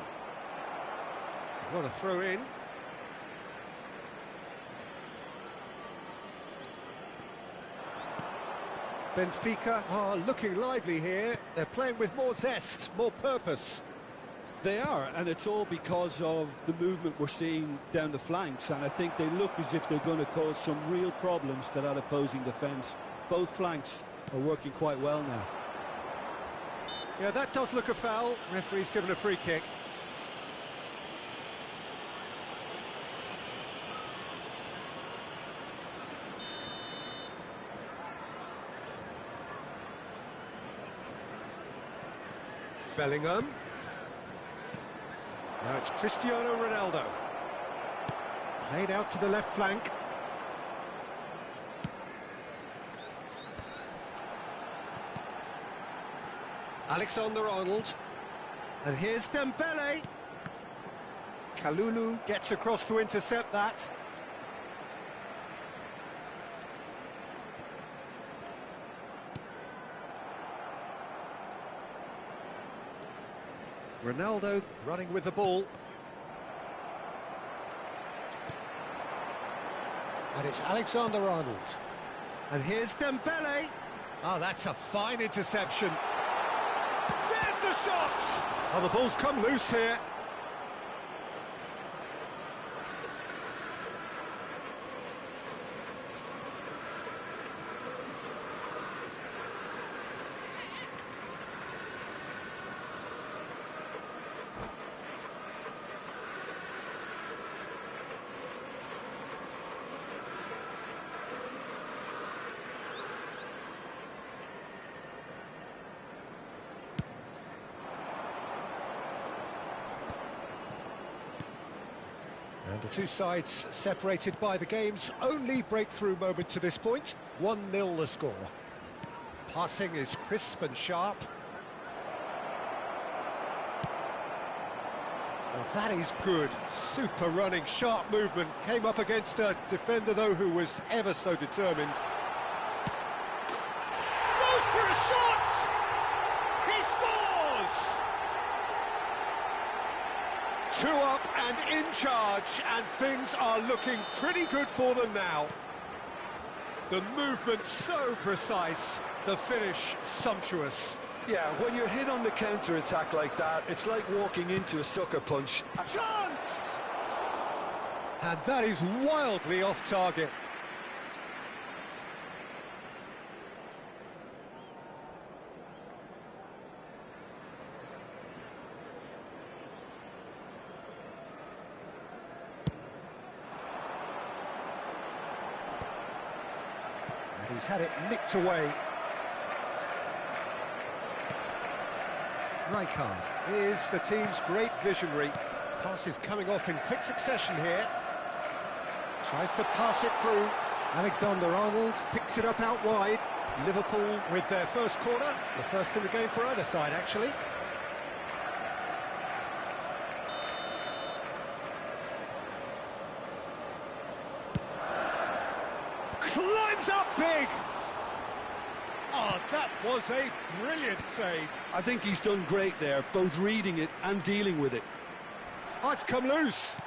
What a throw in. Benfica are looking lively here. They're playing with more zest, more purpose. They are, and it's all because of the movement we're seeing down the flanks, and I think they look as if they're going to cause some real problems to that opposing defence. Both flanks are working quite well now. Yeah, that does look a foul. Referee's given a free kick. Bellingham. Now it's Cristiano Ronaldo. Played out to the left flank. Alexander-Arnold. And here's Dembele. Kalulu gets across to intercept that. Ronaldo running with the ball. And it's Alexander-Arnold. And here's Dembele. Oh, that's a fine interception. There's the shot! Oh, the ball's come loose here. And the two sides separated by the game's only breakthrough moment to this point. 1-0 the score. Passing is crisp and sharp. Well, that is good. Super running, sharp movement. Came up against a defender, though, who was ever so determined. Goes for a shot! He scores! 2 up and in charge, and things are looking pretty good for them now. The movement so precise, the finish sumptuous. Yeah, when you're hit on the counter-attack like that, it's like walking into a sucker punch. Chance! And that is wildly off target. And he's had it nicked away. Rijkaard is the team's great visionary. Passes coming off in quick succession here. Tries to pass it through. Alexander-Arnold picks it up out wide. Liverpool with their first corner. The first in the game for either side, actually. Climbs up big! Oh, that was a brilliant save. I think he's done great there, both reading it and dealing with it. Oh, it's come loose.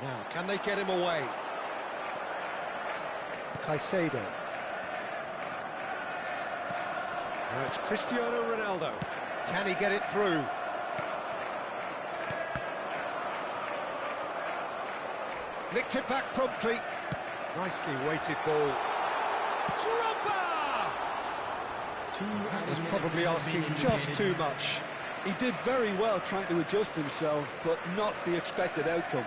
Now, can they get him away? Caicedo. Now it's Cristiano Ronaldo. Can he get it through? Nicked it back promptly. Nicely weighted ball. Drogba! He's probably asking just too much. He did very well trying to adjust himself, but not the expected outcome.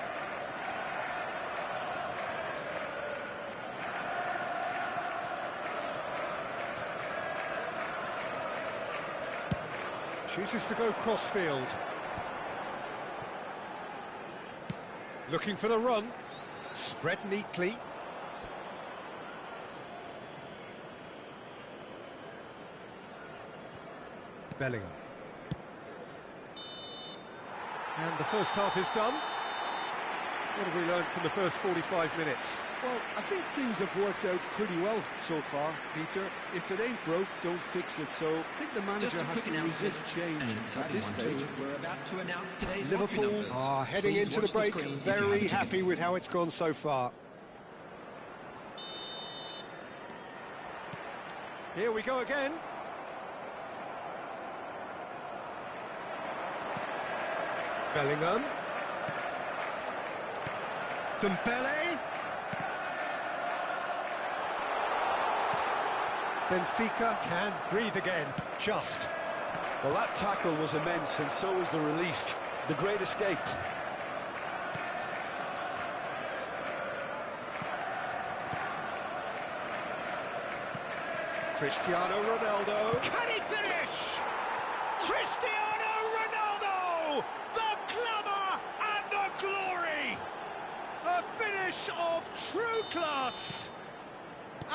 Chooses to go crossfield. Looking for the run. Spread neatly. Bellingham. And the first half is done. What have we learned from the first 45 minutes? Well, I think things have worked out pretty well so far, Peter. If it ain't broke, don't fix it. So I think the manager has to resist change at this stage. We're about to announce today's Liverpool are heading into the break, very happy with how it's gone so far. Here we go again. Bellingham. Dembele. Benfica can breathe again, just. Well, that tackle was immense, and so was the relief. The great escape. Cristiano Ronaldo. Can he finish? Cristiano Ronaldo! The glamour and the glory! A finish of true class!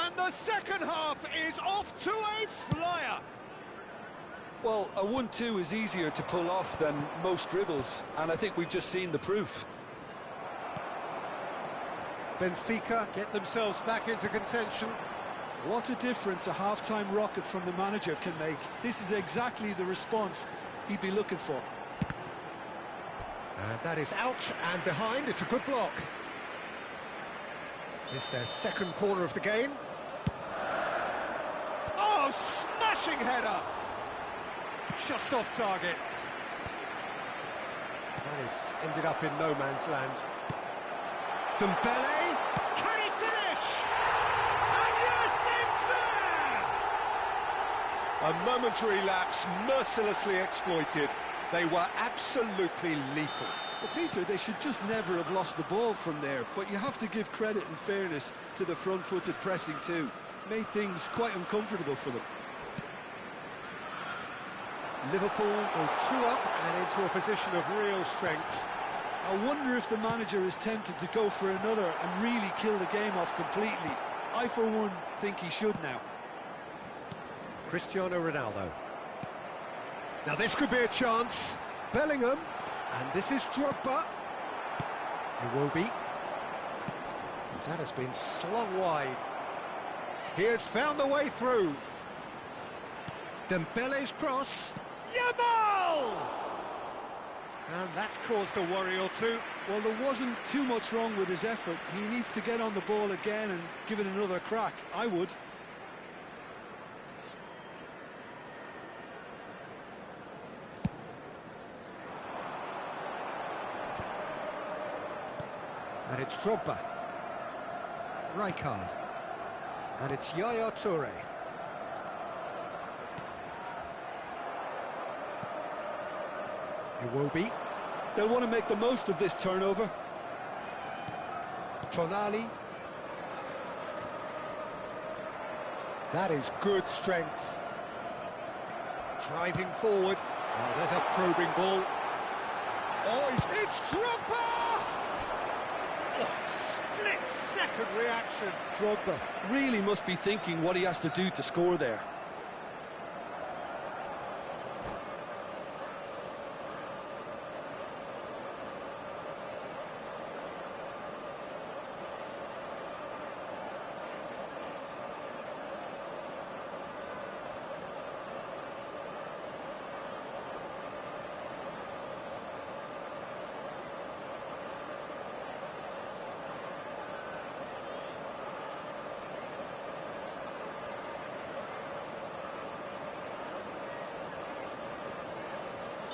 And the second half is off to a flyer! Well, a 1-2 is easier to pull off than most dribbles, and I think we've just seen the proof. Benfica get themselves back into contention. What a difference a half-time rocket from the manager can make. This is exactly the response he'd be looking for. And that is out and behind. It's a good block. It's their second corner of the game. Oh, smashing header! Just off target. That is ended up in no man's land. Dembele, can he finish? And yes, it's there! A momentary lapse, mercilessly exploited. They were absolutely lethal. Well, Peter, they should just never have lost the ball from there, but you have to give credit and fairness to the front-footed pressing too. Made things quite uncomfortable for them. Liverpool go 2 up and into a position of real strength. I wonder if the manager is tempted to go for another and really kill the game off completely. I, for one, think he should now. Cristiano Ronaldo. Now this could be a chance. Bellingham. And this is Drogba. It will be. That has been slung wide. He has found the way through. Dembele's cross. Yamal! And that's caused a worry or two. Well, there wasn't too much wrong with his effort. He needs to get on the ball again and give it another crack. I would. And it's Drogba. Rijkaard. And it's Yaya Toure. It will be. They'll want to make the most of this turnover. Tonali. That is good strength. Driving forward. Oh, there's a probing ball. Oh, it's Drogba! Oh, split-second reaction. Drogba really must be thinking what he has to do to score there.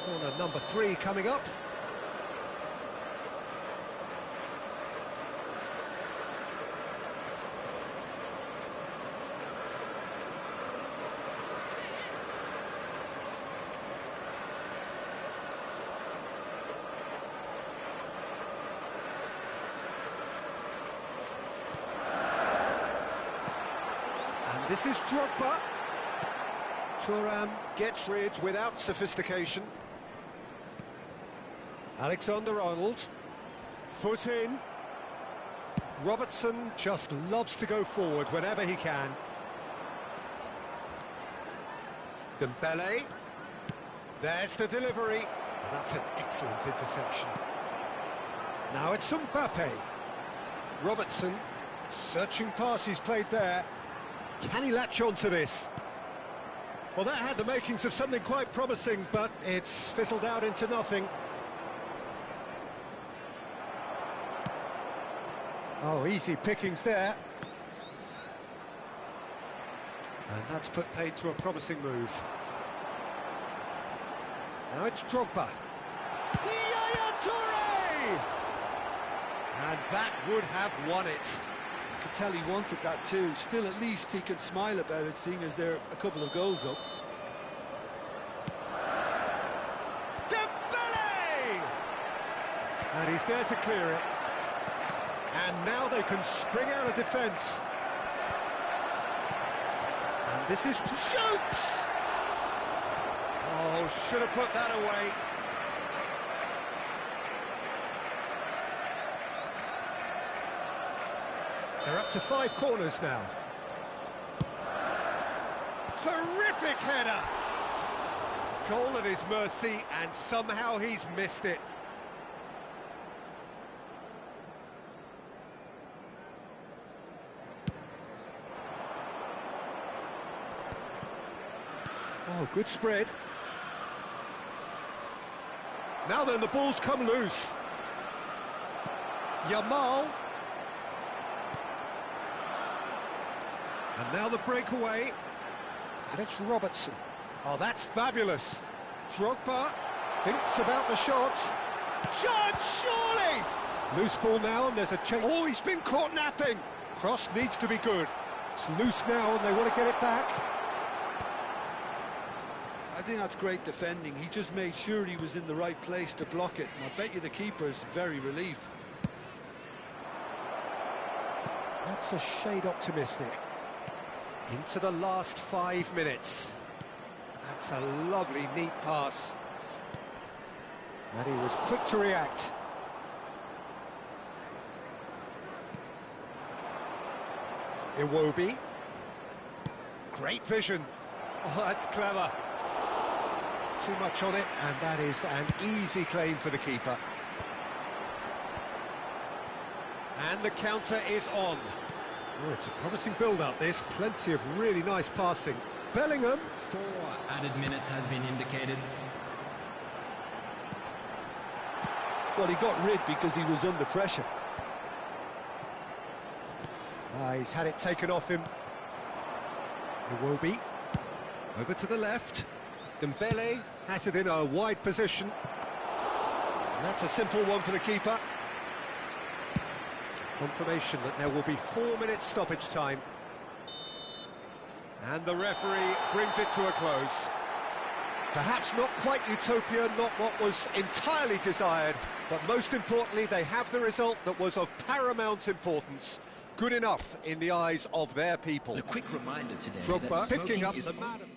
Corner number 3 coming up. And this is Drogba. Thuram gets rid without sophistication. Alexander-Arnold, foot in. Robertson just loves to go forward whenever he can. Dembele, there's the delivery. Oh, that's an excellent interception. Now it's Mbappe. Robertson, searching pass he's played there. Can he latch on to this? Well, that had the makings of something quite promising, but it's fizzled out into nothing. Oh, easy pickings there. And that's put paid to a promising move. Now it's Drogba. Yaya Toure! And that would have won it. You could tell he wanted that too. Still, at least he can smile about it, seeing as they're a couple of goals up. Dembele! And he's there to clear it. And now they can spring out of defence. And this is shoots! Oh, should have put that away. They're up to 5 corners now. Terrific header! Goal at his mercy, and somehow he's missed it. Oh, good spread. Now then, the ball's come loose. Yamal. And now the breakaway. And it's Robertson. Oh, that's fabulous. Drogba thinks about the shot. Chance, surely! Loose ball now, and there's a change. Oh, he's been caught napping. Cross needs to be good. It's loose now, and they want to get it back. I think that's great defending. He just made sure he was in the right place to block it, and I bet you the keeper's very relieved. That's a shade optimistic. Into the last 5 minutes. That's a lovely, neat pass. And he was quick to react. Iwobi. Great vision. Oh, that's clever. Too much on it, and that is an easy claim for the keeper. And the counter is on. Oh, it's a promising build-up, this. Plenty of really nice passing. Bellingham. 4 added minutes has been indicated. Well, he got rid because he was under pressure. He's had it taken off him. Iwobi. Over to the left. Dembele has it in a wide position. And that's a simple one for the keeper. Confirmation that there will be 4 minutes stoppage time. And the referee brings it to a close. Perhaps not quite utopia, not what was entirely desired, but most importantly, they have the result that was of paramount importance. Good enough in the eyes of their people. A quick reminder today Drogba that picking smoking up is the man of...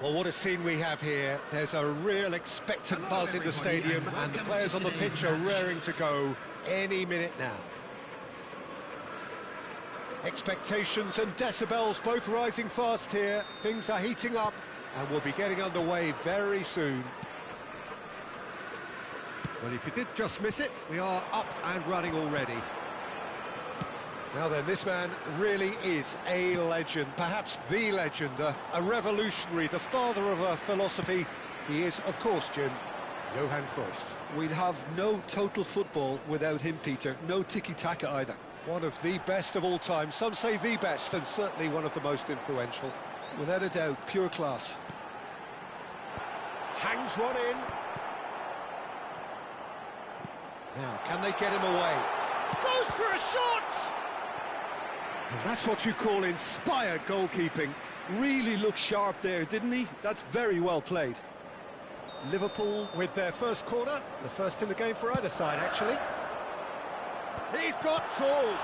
Well, what a scene we have here. There's a real expectant buzz in the stadium, and the players on the pitch are raring to go any minute now. Expectations and decibels both rising fast here. Things are heating up, and we'll be getting underway very soon. Well, if you did just miss it, we are up and running already. Now then, this man really is a legend, perhaps the legend, a revolutionary, the father of a philosophy. He is, of course, Jim, Johan Cruyff. We'd have no total football without him, Peter. No tiki-taka either. One of the best of all time. Some say the best, and certainly one of the most influential. Without a doubt, pure class. Hangs one in. Now, can they get him away? Goes for a shot! And that's what you call inspired goalkeeping. Really looked sharp there, didn't he? That's very well played. Liverpool with their first corner, the first in the game for either side, actually. He's got full.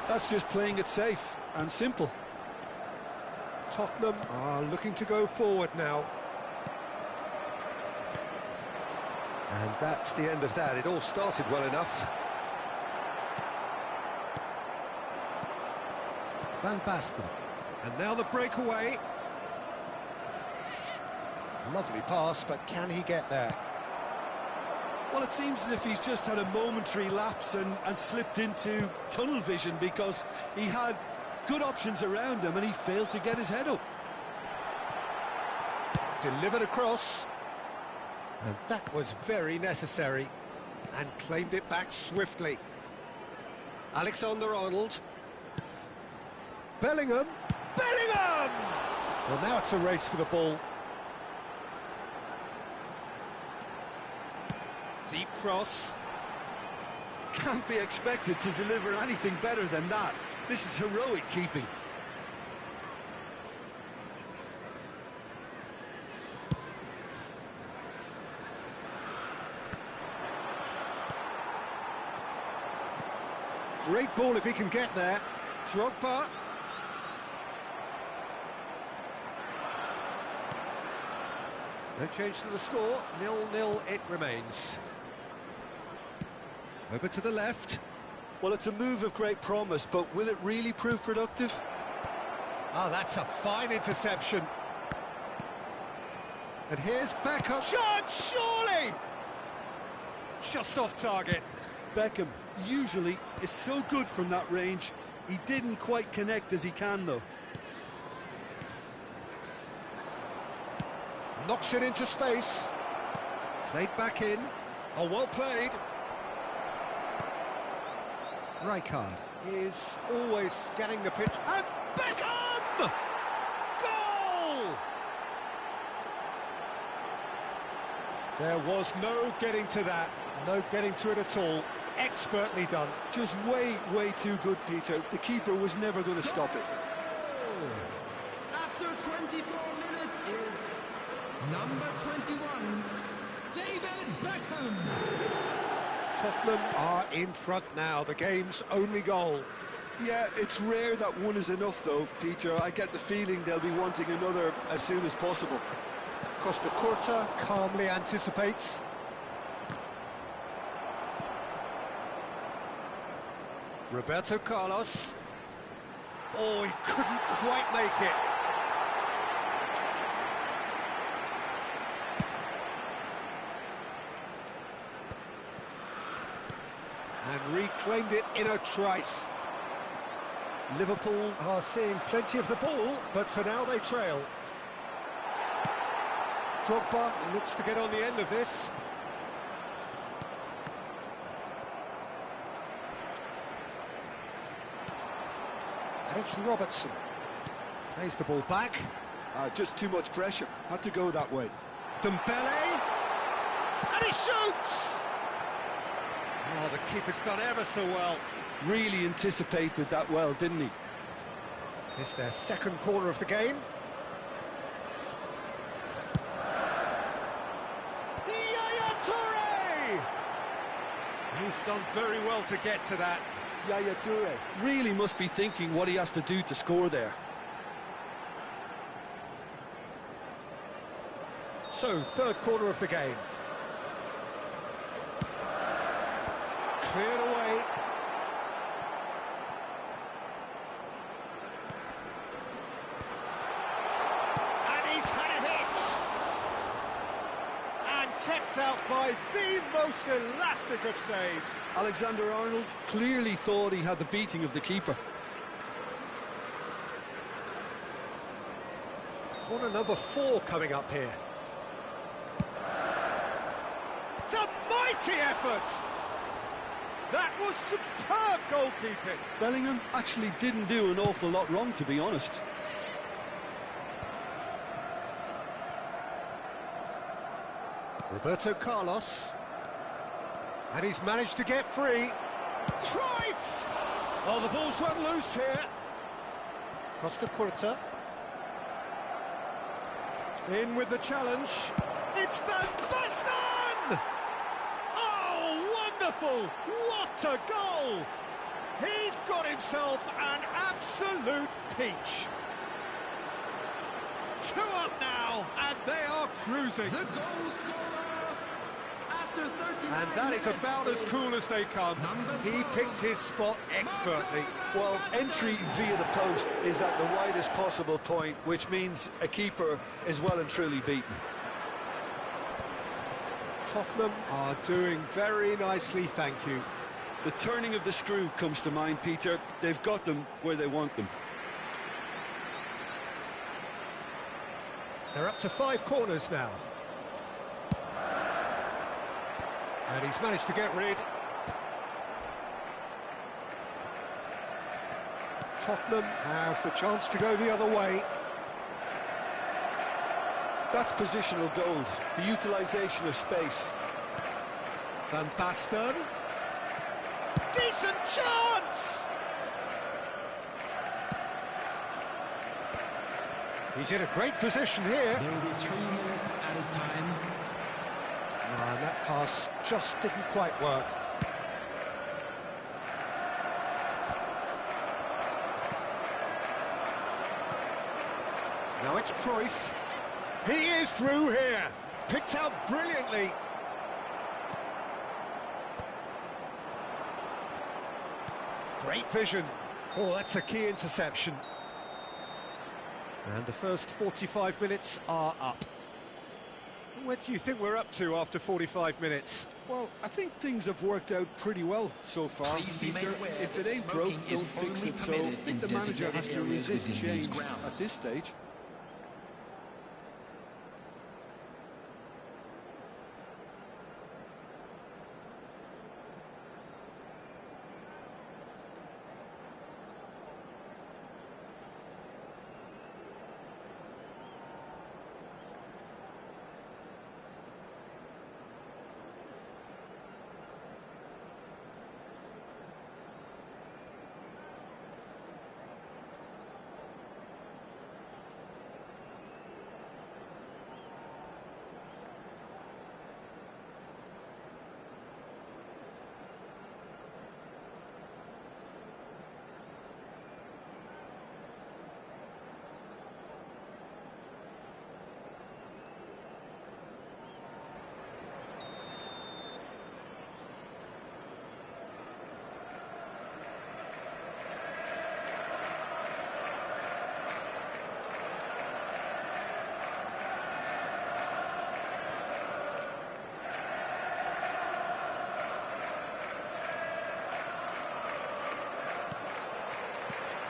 That's just playing it safe and simple. Tottenham are looking to go forward now. And that's the end of that. It all started well enough. Van Basten. And now the breakaway. Lovely pass, but can he get there? Well, it seems as if he's just had a momentary lapse and slipped into tunnel vision, because he had good options around him and he failed to get his head up. Delivered across. And that was very necessary. And claimed it back swiftly. Alexander-Arnold. Bellingham! Bellingham! Well, now it's a race for the ball. Deep cross. Can't be expected to deliver anything better than that. This is heroic keeping. Great ball if he can get there. Drogba. No change to the score, 0-0 it remains. Over to the left. Well, it's a move of great promise, but will it really prove productive? Oh, that's a fine interception. And here's Beckham. Shot, surely! Just off target. Beckham usually is so good from that range. He didn't quite connect as he can, though. Knocks it into space. Played back in. Oh, well played. Rijkaard is always scanning the pitch. And Beckham! Goal! There was no getting to that. No getting to it at all. Expertly done. Just way too good, Peter. The keeper was never going to stop it. After 24 minutes is number 21, David Beckham. Tottenham are in front now, the game's only goal. Yeah, it's rare that one is enough, though, Peter. I get the feeling they'll be wanting another as soon as possible. Costa Curta calmly anticipates. Roberto Carlos. Oh, he couldn't quite make it. And reclaimed it in a trice. Liverpool are seeing plenty of the ball, but for now they trail. Drogba looks to get on the end of this. And it's Robertson. Plays the ball back. Just too much pressure. Had to go that way. Dembele. And he shoots! Oh, the keeper's done ever so well. Really anticipated that well, didn't he? It's their second corner of the game. Yaya Toure! He's done very well to get to that. Yaya Toure really must be thinking what he has to do to score there. So, third corner of the game. Cleared away. And he's had a hit! And kept out by the most elastic of saves. Alexander-Arnold clearly thought he had the beating of the keeper. Corner number 4 coming up here. It's a mighty effort! That was superb goalkeeping. Bellingham actually didn't do an awful lot wrong, to be honest. Roberto Carlos. And he's managed to get free. Cruyff! Oh, the ball's run loose here. Costa Curta. In with the challenge. It's Van Basten! Oh, wonderful! What a goal! He's got himself an absolute peach. 2 up now, and they are cruising. The goal scorer after 39 And that is about as cool as they come. He picked his spot expertly. Well, entry via the post is at the widest possible point, which means a keeper is well and truly beaten. Tottenham are doing very nicely, thank you. The turning of the screw comes to mind, Peter. They've got them where they want them. They're up to 5 corners now. And he's managed to get rid. Tottenham have the chance to go the other way. That's positional gold, the utilisation of space. Van Basten. Decent chance! He's in a great position here. There will be 3 minutes added time. And that pass just didn't quite work. Now it's Cruyff. He is through here. Picked out brilliantly. Great vision. Oh, that's a key interception. And the first 45 minutes are up. Where do you think we're up to after 45 minutes? Well, I think things have worked out pretty well so far, Please be made Peter. aware If that it ain't smoking broke, is don't fix only it, so I permitted think the in manager has designated to areas resist within these change grounds. at this stage.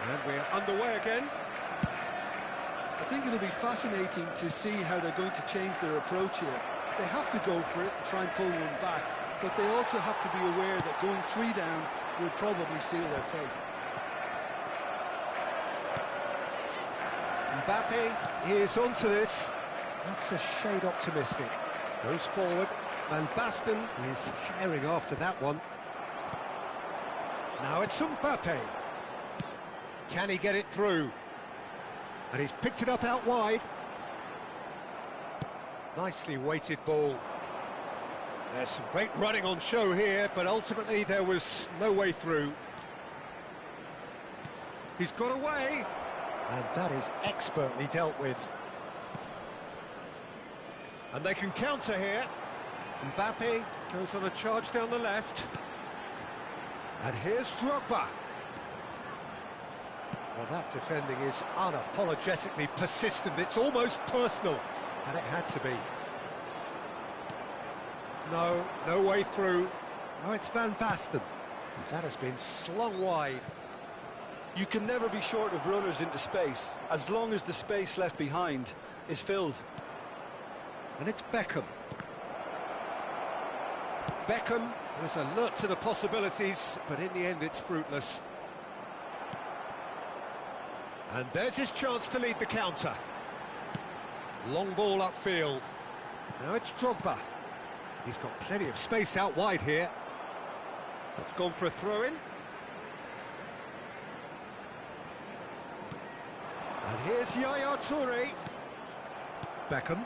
And we're underway again. I think it'll be fascinating to see how they're going to change their approach here. They have to go for it and try and pull one back, but they also have to be aware that going 3 down will probably seal their fate. Mbappe is onto this. That's a shade optimistic. Goes forward. Van Basten is herring after that one. Now it's Mbappe. Can he get it through? And he's picked it up out wide. Nicely weighted ball. There's some great running on show here, but ultimately there was no way through. He's got away. And that is expertly dealt with. And they can counter here. Mbappe goes on a charge down the left. And here's Drogba. Well, that defending is unapologetically persistent. It's almost personal, and it had to be. No way through. Now it's Van Basten. That has been slung wide. You can never be short of runners into space, as long as the space left behind is filled. And it's Beckham. Beckham was alert to the possibilities, but in the end it's fruitless. And there's his chance to lead the counter. Long ball upfield. Now it's Drogba. He's got plenty of space out wide here. That's gone for a throw-in. And here's Yaya Toure. Beckham.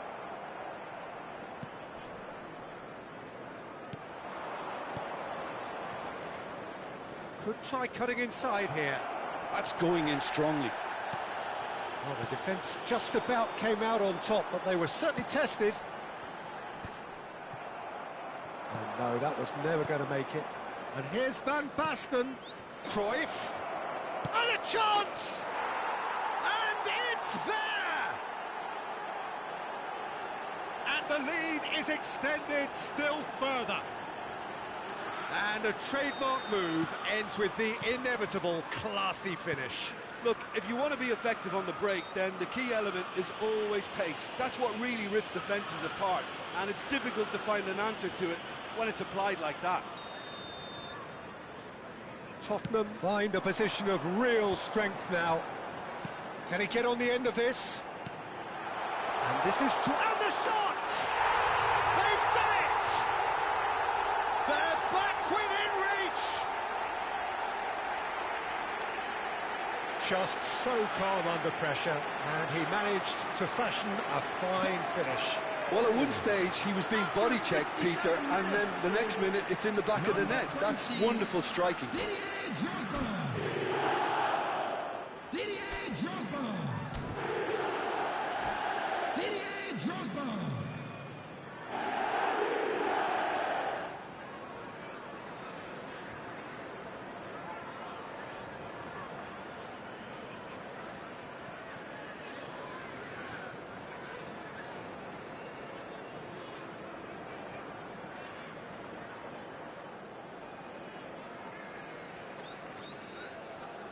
Could try cutting inside here. That's going in strongly. Well, the defence just about came out on top, but they were certainly tested. And no, that was never going to make it. And here's Van Basten. Cruyff. And a chance! And it's there! And the lead is extended still further. And a trademark move ends with the inevitable classy finish. Look, if you want to be effective on the break, then the key element is always pace. That's what really rips defences apart, and it's difficult to find an answer to it when it's applied like that. Tottenham find a position of real strength now. Can he get on the end of this? And this is... And the shot! They've done it! They're back within reach! Just so calm under pressure, and he managed to fashion a fine finish. Well, at one stage, he was being body-checked, Peter, and then the next minute, it's in the back of the net. That's wonderful striking.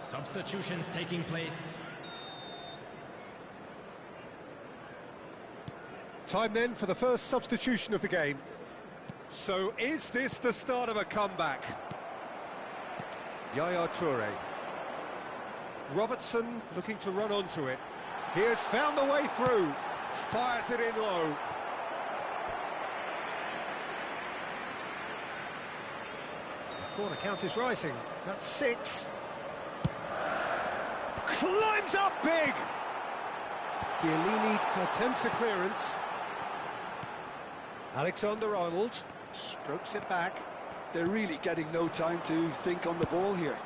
Substitutions taking place. Time then for the first substitution of the game. So is this the start of a comeback? Yaya Toure. Robertson looking to run onto it. He has found the way through. Fires it in low. The corner count is rising. That's 6. Climbs up big! Chiellini attempts a clearance. Alexander-Arnold strokes it back. They're really getting no time to think on the ball here.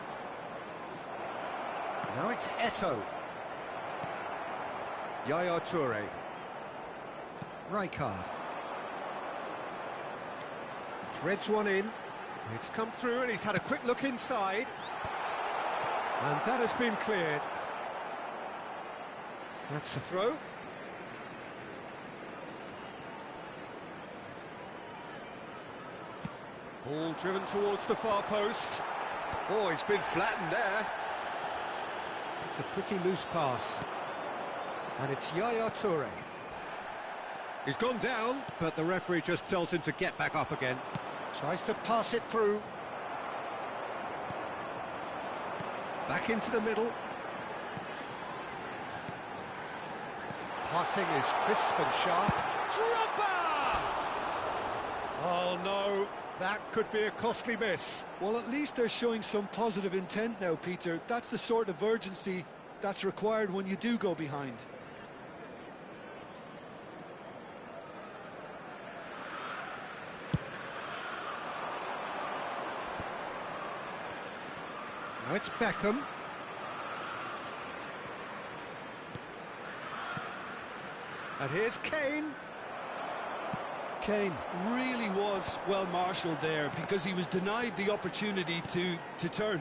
Now it's Eto'o. Yaya Toure. Rijkaard. Threads one in. It's come through and he's had a quick look inside. And that has been cleared. That's a throw. Ball driven towards the far post. Oh, he's been flattened there. It's a pretty loose pass. And it's Yaya Toure. He's gone down, but the referee just tells him to get back up again. Tries to pass it through. Back into the middle. Passing is crisp and sharp. Drogba! Oh no, that could be a costly miss. Well, at least they're showing some positive intent now, Peter. That's the sort of urgency that's required when you do go behind. Now it's Beckham. And here's Kane. Kane really was well marshalled there because he was denied the opportunity to turn.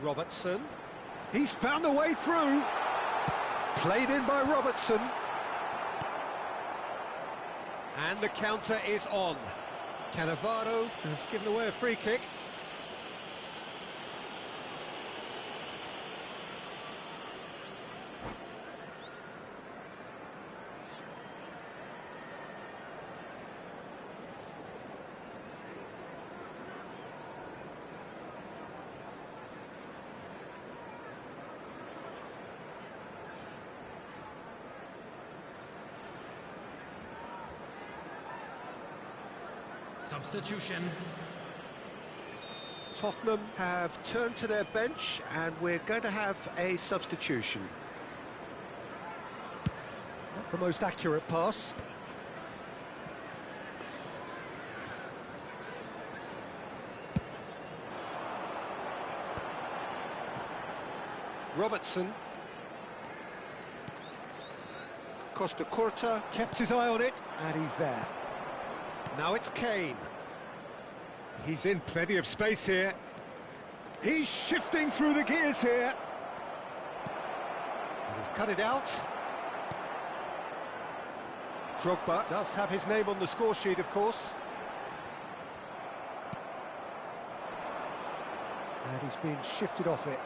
Robertson. He's found a way through. Played in by Robertson. And the counter is on. Cannavaro has given away a free kick. Substitution. Tottenham have turned to their bench and we're going to have a substitution. Not the most accurate pass. Robertson. Costa Curta kept his eye on it and he's there. Now it's Kane. He's in plenty of space here. He's shifting through the gears here. And he's cut it out. Drogba does have his name on the score sheet, of course. And he's been shifted off it.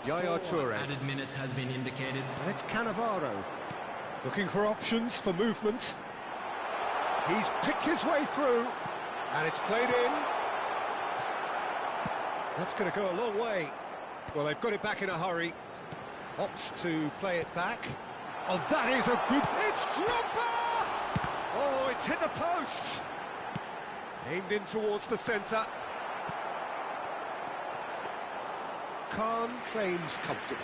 Yaya Toure. Added minutes has been indicated. And it's Cannavaro. Looking for options for movement. He's picked his way through, and it's played in. That's going to go a long way. Well, they've got it back in a hurry. Opts to play it back. Oh, that is a good... It's Drogba! Oh, it's hit the post. Aimed in towards the centre. Khan claims comfortable.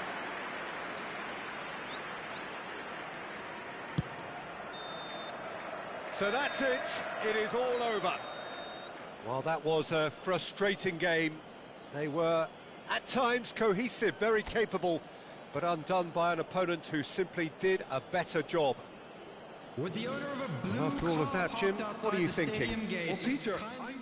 So that's it, it is all over. Well, that was a frustrating game. They were, at times, cohesive, very capable, but undone by an opponent who simply did a better job. With the owner of a blue After all of car that, Jim, parked what are you outside the thinking? stadium gate, Well, Peter, kindly-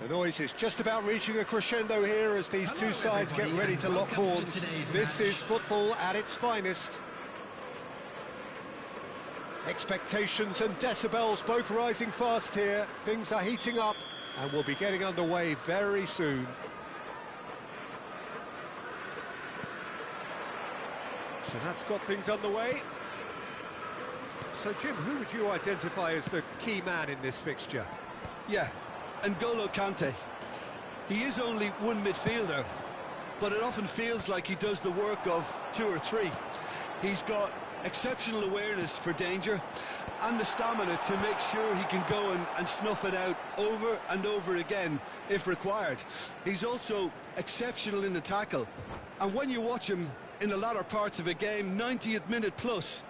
The noise is just about reaching a crescendo here as these two sides get ready to lock horns. This is football at its finest. Expectations and decibels both rising fast here. Things are heating up and we'll be getting underway very soon. So that's got things underway. So Jim, who would you identify as the key man in this fixture? Yeah, N'Golo Kante. He is only one midfielder, but it often feels like he does the work of two or three. He's got exceptional awareness for danger and the stamina to make sure he can go and snuff it out over and over again if required. He's also exceptional in the tackle, and when you watch him in the latter parts of a game, 90th minute plus,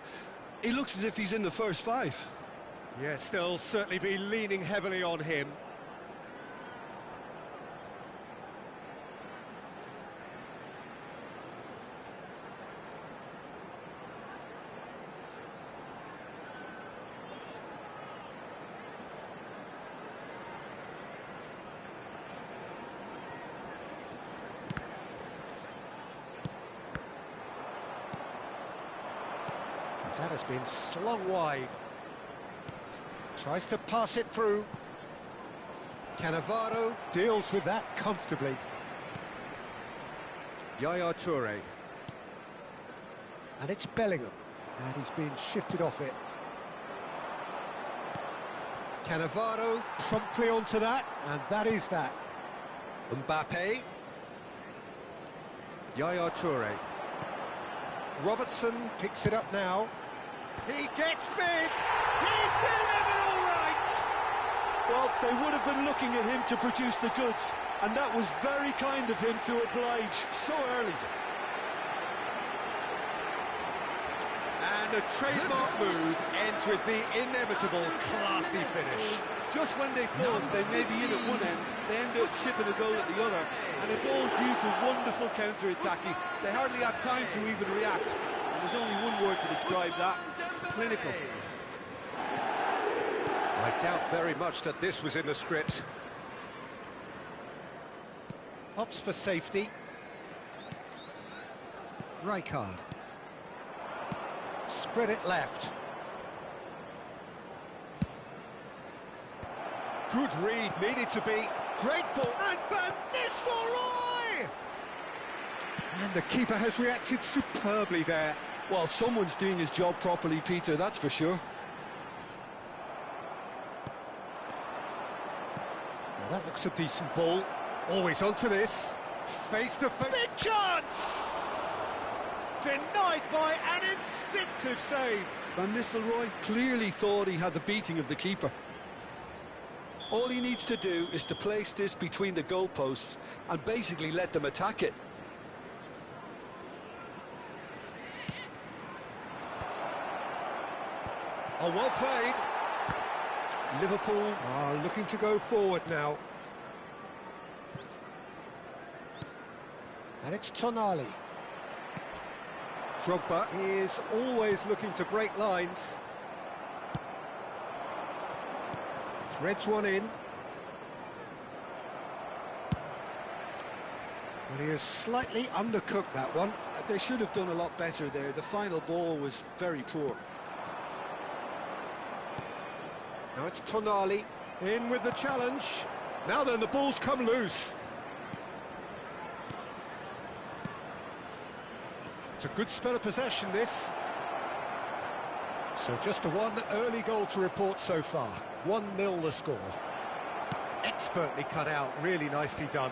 he looks as if he's in the first five. Yes, they'll certainly be leaning heavily on him. That has been slung wide. Tries to pass it through. Cannavaro deals with that comfortably. Yaya Toure. And it's Bellingham. And he's been shifted off it. Cannavaro promptly onto that, and that is that. Mbappe. Yaya Toure. Robertson picks it up now. He gets big! He's delivered all right! Well, they would have been looking at him to produce the goods, and that was very kind of him to oblige so early. And a trademark move ends with the inevitable classy finish. Just when they thought they may be in at one end, they end up shipping a goal at the other, and it's all due to wonderful counter-attacking. They hardly had time to even react. And there's only one word to describe that: clinical. I doubt very much that this was in the script. Opts for safety. Rijkaard. Spread it left. Good read, needed to be. Great ball. And Van Nistelrooy! And the keeper has reacted superbly there. Well, someone's doing his job properly, Peter, that's for sure. Now that looks a decent ball. Always onto this. Face to face. Big chance! Denied by an instinctive save. Van Nistelrooy clearly thought he had the beating of the keeper. All he needs to do is to place this between the goalposts and basically let them attack it. Oh, well played. Liverpool are looking to go forward now. And it's Tonali. Drogba is always looking to break lines. Threads one in. Well, he has slightly undercooked that one. They should have done a lot better there. The final ball was very poor. Now it's Tonali in with the challenge. Now then, the ball's come loose. It's a good spell of possession, this. So just a one early goal to report so far. 1-0 the score. Expertly cut out, really nicely done.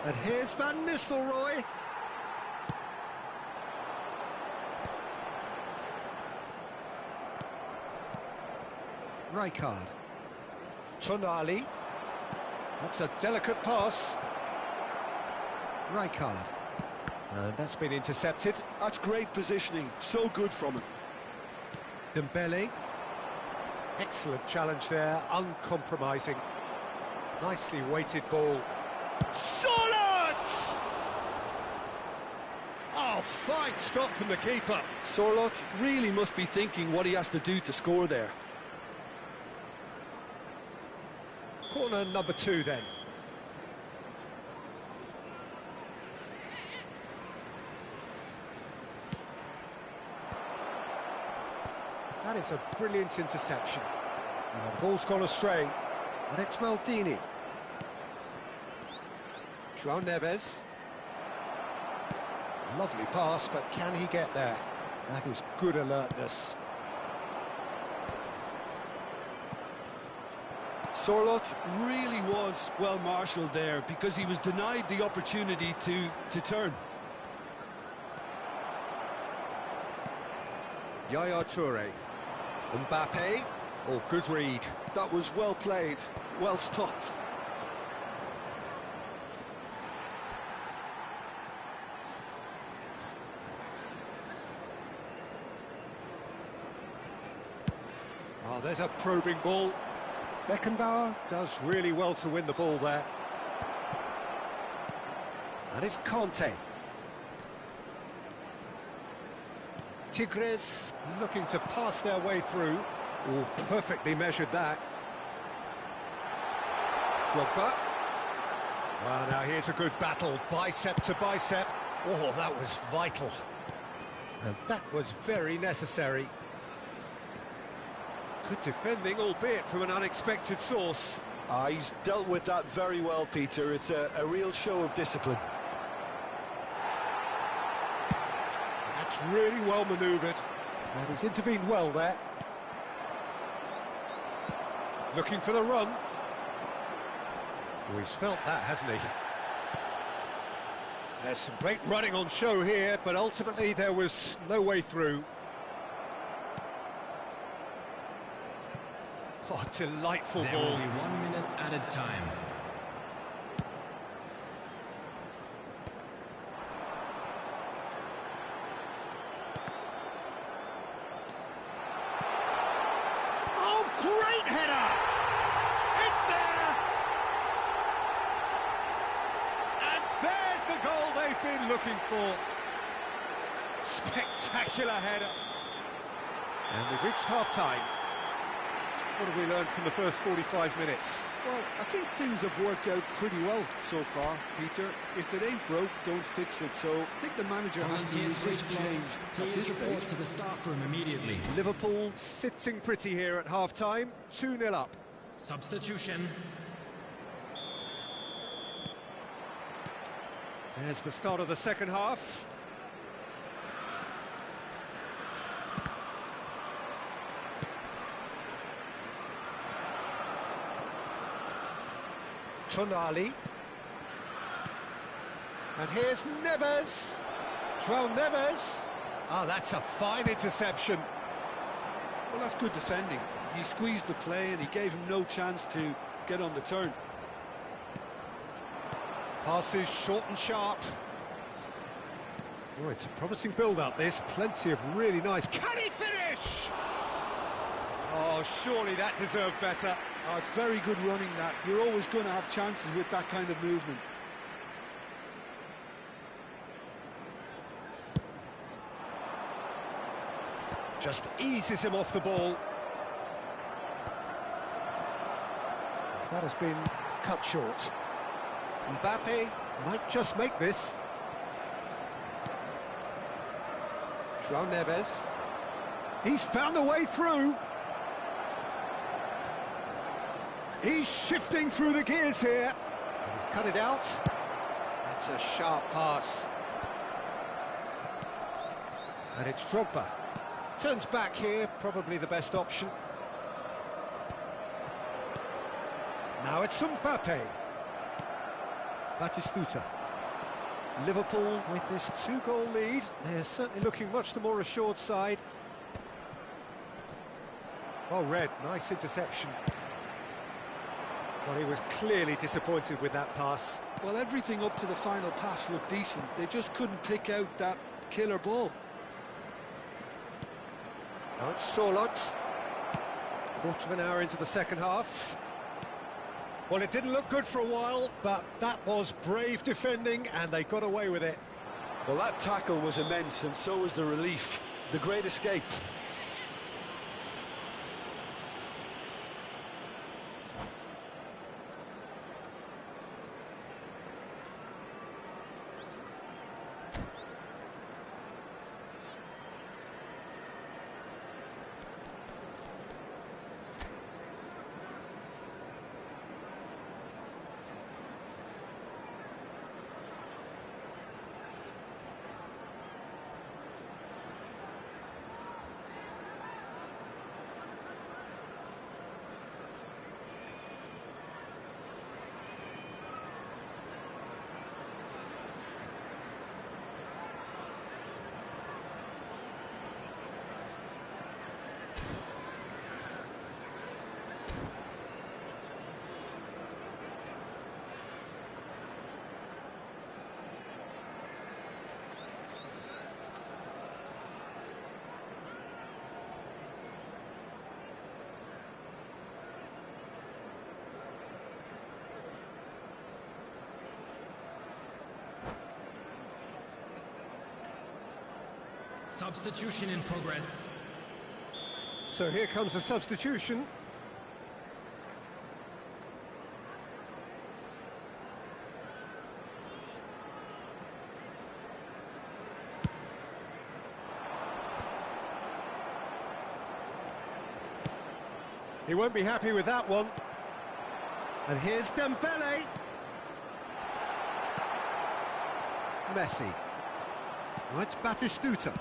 And here's Van Nistelrooy. Rijkaard. Tonali. That's a delicate pass. Rijkaard. And that's been intercepted. That's great positioning, so good from him. Dembele. Excellent challenge there, uncompromising. Nicely weighted ball. Solid! Oh, fine stop from the keeper. Sorloth really must be thinking what he has to do to score there. Corner number 2 then. That is a brilliant interception. And the ball's gone astray, and it's Maldini. João Neves. Lovely pass, but can he get there? That is good alertness. Sorloth really was well marshalled there because he was denied the opportunity to turn. Yaya Toure. Mbappe. Oh, good read. That was well played, well stopped. Oh, there's a probing ball. Beckenbauer does really well to win the ball there. And it's Conte. Tigres looking to pass their way through. Oh, perfectly measured that. Drogba. Well, now here's a good battle, bicep to bicep. Oh, that was vital. And that was very necessary. Good defending, albeit from an unexpected source. He's dealt with that very well, Peter. It's a real show of discipline. That's really well manoeuvred. And he's intervened well there. Looking for the run. Oh, he's felt that, hasn't he? There's some great running on show here, but ultimately there was no way through. Oh, delightful There ball. will be 1 minute added time. Oh, great header! It's there! And there's the goal they've been looking for. Spectacular header. And we've reached half-time. What have we learned from the first 45 minutes? Well, I think things have worked out pretty well so far, Peter. If it ain't broke, don't fix it. So I think the manager has to resist change at this Please report stage. to the staff room immediately. Liverpool sitting pretty here at half-time, 2-0 up. Substitution. There's the start of the second half. Tonali. And here's Neves. João Neves. Ah, that's a fine interception. Well, that's good defending. He squeezed the play and he gave him no chance to get on the turn. Passes short and sharp. Oh, it's a promising build-up, this. Plenty of really nice... Can he finish? Oh, surely that deserved better. Oh, it's very good running, that. You're always going to have chances with that kind of movement. Just eases him off the ball. That has been cut short. Mbappe might just make this. João Neves. He's found a way through. He's shifting through the gears here. He's cut it out. That's a sharp pass. And it's Drogba. Turns back here, probably the best option. Now it's Mbappe. Batistuta. Liverpool with this 2-goal lead. They're certainly looking much the more assured side. Oh, Red, nice interception. Well, he was clearly disappointed with that pass. Well, everything up to the final pass looked decent. They just couldn't pick out that killer ball. Now it's Sorloth. Quarter of an hour into the second half. Well, it didn't look good for a while, but that was brave defending, and they got away with it. Well, that tackle was immense, and so was the relief. The great escape. Substitution in progress. So here comes the substitution. He won't be happy with that one. And here's Dembele. Messi. Now it's Batistuta.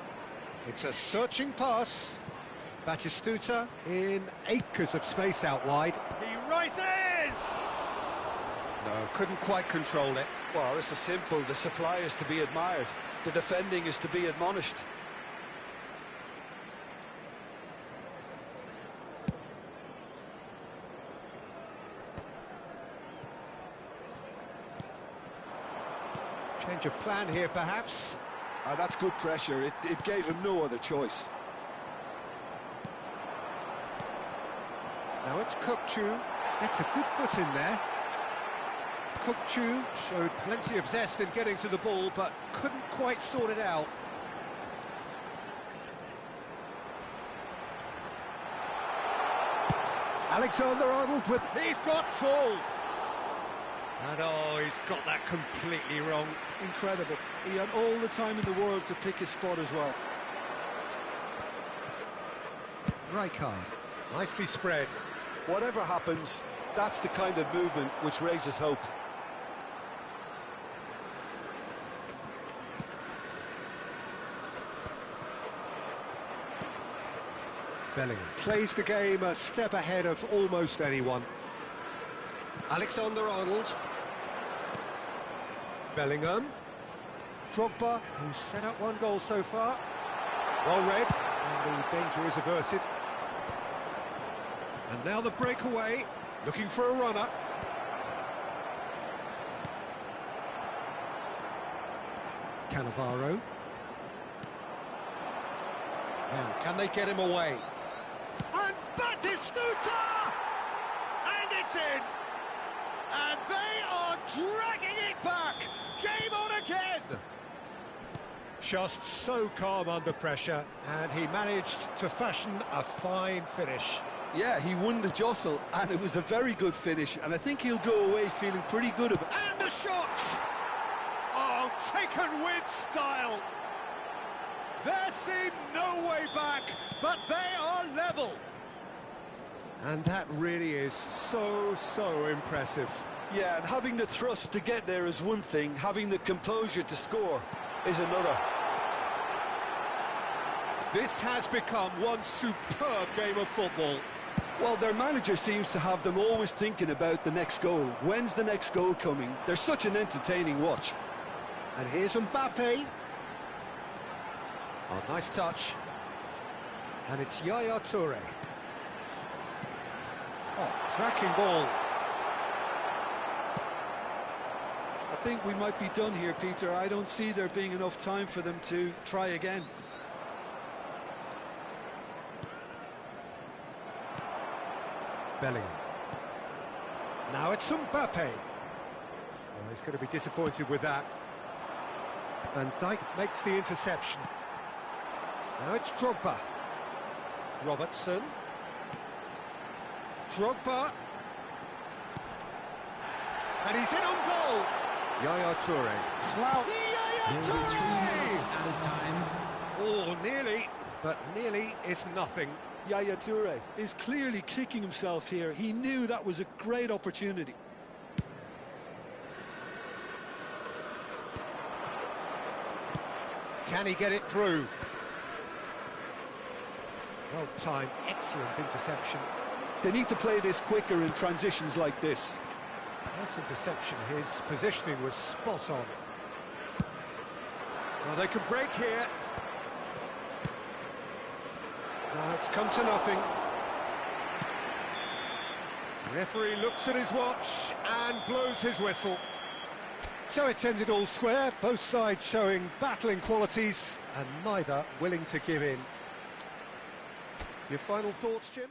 It's a searching pass. Batistuta in acres of space out wide. He rises! No, couldn't quite control it. Well, this is simple. The supply is to be admired. The defending is to be admonished. Change of plan here, perhaps. That's good pressure. It gave him no other choice. Now it's Kukçu. Gets a good foot in there. Kukçu showed plenty of zest in getting to the ball, but couldn't quite sort it out. Alexander-Arnold with... He's got full! And oh, he's got that completely wrong. Incredible. He had all the time in the world to pick his spot as well. Rijkaard, nicely spread. Whatever happens, that's the kind of movement which raises hope. Bellingham plays the game a step ahead of almost anyone. Alexander-Arnold. Bellingham. Drogba, who's set up one goal so far. Well read, and the danger is averted. And now the breakaway, looking for a runner. Cannavaro. Now, can they get him away? And Batistuta! And it's in! And they are dragging it back! Game on again! Just so calm under pressure, and he managed to fashion a fine finish. Yeah, he won the jostle, and it was a very good finish, and I think he'll go away feeling pretty good about it. And the shot! Oh, taken with style! There seemed no way back, but they are level! And that really is so impressive. Yeah, and having the thrust to get there is one thing, having the composure to score is another. This has become one superb game of football. Well, their manager seems to have them always thinking about the next goal. When's the next goal coming? They're such an entertaining watch. And here's Mbappe. Oh, nice touch. And it's Yaya Toure. Oh, cracking ball. I think we might be done here, Peter. I don't see there being enough time for them to try again. Bellingham. Now it's Mbappe. Oh, he's going to be disappointed with that. Van Dijk makes the interception. Now it's Drogba. Robertson. Drogba. And he's in on goal. Yaya Toure. Yaya Toure! Out of time. Oh, nearly, but nearly is nothing. Yaya Toure is clearly kicking himself here. He knew that was a great opportunity. Can he get it through? Well timed, excellent interception. They need to play this quicker in transitions like this. Nice interception, his positioning was spot on. Well, they could break here. Now it's come to nothing. The referee looks at his watch and blows his whistle. So it's ended all square, both sides showing battling qualities and neither willing to give in. Your final thoughts, Jim?